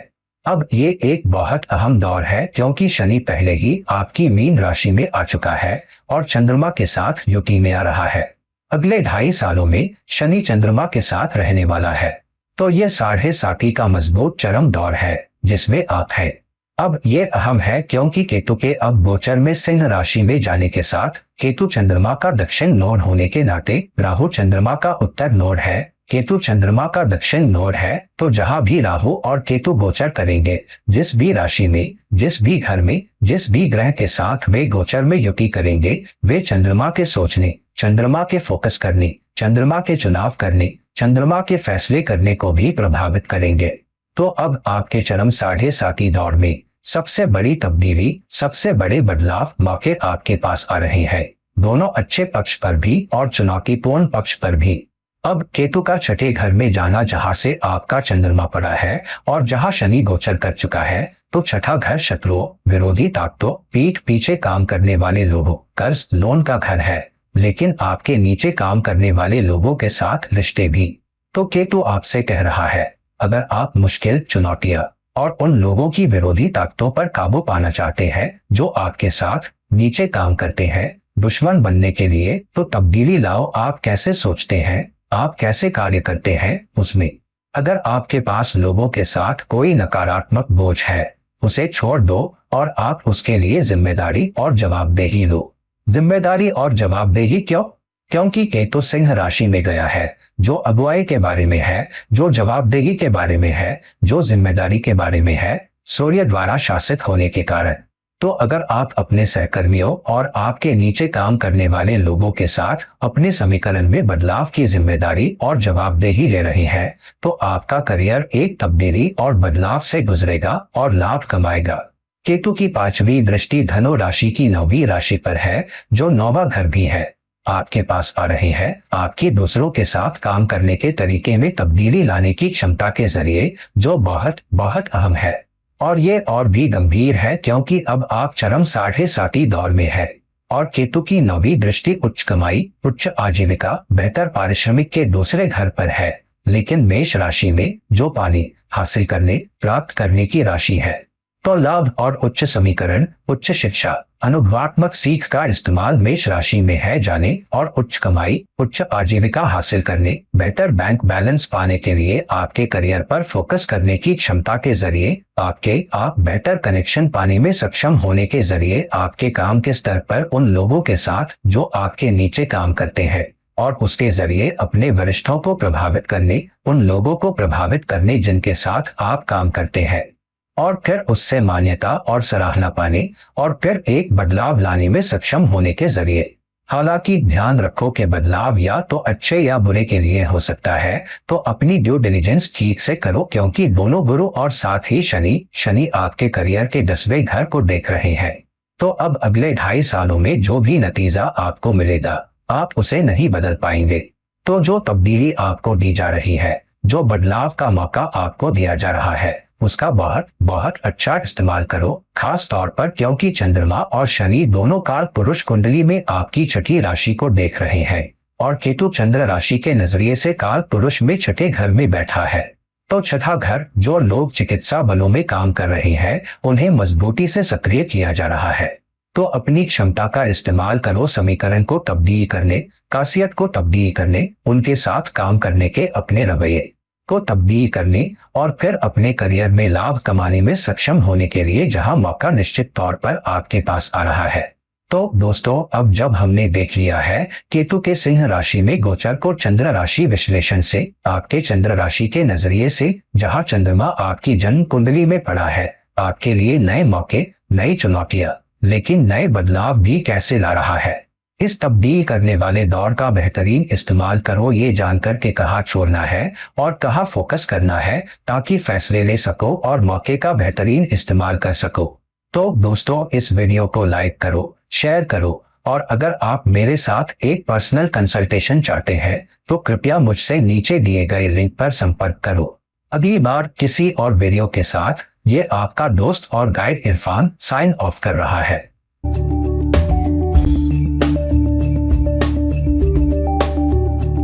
अब ये एक बहुत अहम दौर है, क्योंकि शनि पहले ही आपकी मीन राशि में आ चुका है और चंद्रमा के साथ युति में आ रहा है। अगले 2.5 सालों में शनि चंद्रमा के साथ रहने वाला है। तो ये 7.5 का मजबूत चरम दौर है जिसमें आप है। अब ये अहम है क्योंकि केतु के अब गोचर में सिंह राशि में जाने के साथ केतु चंद्रमा का दक्षिण नोड होने के नाते राहु चंद्रमा का उत्तर नोड है, केतु चंद्रमा का दक्षिण नोड है। तो जहां भी राहु और केतु गोचर करेंगे, जिस भी राशि में, जिस भी घर में, जिस भी ग्रह के साथ वे गोचर में युति करेंगे, वे चंद्रमा के सोचने, चंद्रमा के फोकस करने, चंद्रमा के चुनाव करने, चंद्रमा के फैसले करने को भी प्रभावित करेंगे। तो अब आपके चरम 7.5 दौर में सबसे बड़ी तब्दीली, सबसे बड़े बदलाव मौके आपके पास आ रहे हैं, दोनों अच्छे पक्ष पर भी और चुनौतीपूर्ण पक्ष पर भी। अब केतु का 6ठे घर में जाना, जहां से आपका चंद्रमा पड़ा है और जहां शनि गोचर कर चुका है, तो 6ठा घर शत्रुओं, विरोधी ताकतों, पीठ पीछे काम करने वाले लोगों, कर्ज लोन का घर है, लेकिन आपके नीचे काम करने वाले लोगों के साथ रिश्ते भी। तो केतु आपसे कह रहा है, अगर आप मुश्किल, चुनौतियां और उन लोगों की विरोधी ताकतों पर काबू पाना चाहते हैं जो आपके साथ नीचे काम करते हैं दुश्मन बनने के लिए, तो तब्दीली लाओ। आप कैसे सोचते हैं, आप कैसे कार्य करते हैं उसमें। अगर आपके पास लोगों के साथ कोई नकारात्मक बोझ है, उसे छोड़ दो और आप उसके लिए जिम्मेदारी और जवाबदेही लो। जिम्मेदारी और जवाबदेही क्यों? क्योंकि केतु सिंह राशि में गया है, जो अगुवाई के बारे में है, जो जवाबदेही के बारे में है, जो जिम्मेदारी के बारे में है, सूर्य द्वारा शासित होने के कारण। तो अगर आप अपने सहकर्मियों और आपके नीचे काम करने वाले लोगों के साथ अपने समीकरण में बदलाव की जिम्मेदारी और जवाबदेही ले रहे हैं, तो आपका करियर एक तब्दीली और बदलाव से गुजरेगा और लाभ कमाएगा। केतु की 5वीं दृष्टि धनु राशि की 9वीं राशि पर है, जो 9वां घर भी है, आपके पास आ रहे हैं। आपकी दूसरों के साथ काम करने के तरीके में तब्दीली लाने की क्षमता के जरिए, जो बहुत बहुत अहम है। और ये और भी गंभीर है क्योंकि अब आप चरम 7.5 दौर में है और केतु की 9वीं दृष्टि उच्च कमाई, उच्च आजीविका, बेहतर पारिश्रमिक के दूसरे घर पर है, लेकिन मेष राशि में, जो पानी हासिल करने, प्राप्त करने की राशि है। तो लाभ और उच्च समीकरण, उच्च शिक्षा, अनुभवात्मक सीख का इस्तेमाल मेष राशि में है जाने और उच्च कमाई, उच्च आजीविका हासिल करने, बेहतर बैंक बैलेंस पाने के लिए आपके करियर पर फोकस करने की क्षमता के जरिए, आप बेहतर कनेक्शन पाने में सक्षम होने के जरिए, आपके काम के स्तर पर उन लोगों के साथ जो आपके नीचे काम करते हैं और उसके जरिए अपने वरिष्ठों को प्रभावित करने, उन लोगों को प्रभावित करने जिनके साथ आप काम करते हैं, और फिर उससे मान्यता और सराहना पाने और फिर एक बदलाव लाने में सक्षम होने के जरिए। हालांकि ध्यान रखो कि बदलाव या तो अच्छे या बुरे के लिए हो सकता है, तो अपनी ड्यू डिलिजेंस ठीक से करो, क्योंकि दोनों गुरु और साथ ही शनि आपके करियर के 10वें घर को देख रहे हैं। तो अब अगले 2.5 सालों में जो भी नतीजा आपको मिलेगा, आप उसे नहीं बदल पाएंगे। तो जो तब्दीली आपको दी जा रही है, जो बदलाव का मौका आपको दिया जा रहा है उसका बहुत बहुत अच्छा इस्तेमाल करो, खास तौर पर क्योंकि चंद्रमा और शनि दोनों काल पुरुष कुंडली में आपकी छठी राशि को देख रहे हैं और केतु चंद्र राशि के नजरिए से काल पुरुष में छठे घर में बैठा है। तो छठा घर, जो लोग चिकित्सा बलों में काम कर रहे हैं, उन्हें मजबूती से सक्रिय किया जा रहा है। तो अपनी क्षमता का इस्तेमाल करो समीकरण को तब्दील करने, खासियत को तब्दील करने, उनके साथ काम करने के अपने रवैये को तब्दील करने और फिर अपने करियर में लाभ कमाने में सक्षम होने के लिए, जहां मौका निश्चित तौर पर आपके पास आ रहा है। तो दोस्तों, अब जब हमने देख लिया है केतु के सिंह राशि में गोचर को चंद्र राशि विश्लेषण से, आपके चंद्र राशि के नजरिए से, जहां चंद्रमा आपकी जन्म कुंडली में पड़ा है, आपके लिए नए मौके, नई चुनौतियां, लेकिन नए बदलाव भी कैसे ला रहा है। इस तब्दील करने वाले दौर का बेहतरीन इस्तेमाल करो, ये जानकर के कहाँ छोड़ना है और कहाँ फोकस करना है, ताकि फैसले ले सको और मौके का बेहतरीन इस्तेमाल कर सको। तो दोस्तों, इस वीडियो को लाइक करो, शेयर करो और अगर आप मेरे साथ एक पर्सनल कंसल्टेशन चाहते हैं तो कृपया मुझसे नीचे दिए गए लिंक पर संपर्क करो। अगली बार किसी और वीडियो के साथ ये आपका दोस्त और गाइड इरफान साइन ऑफ कर रहा है।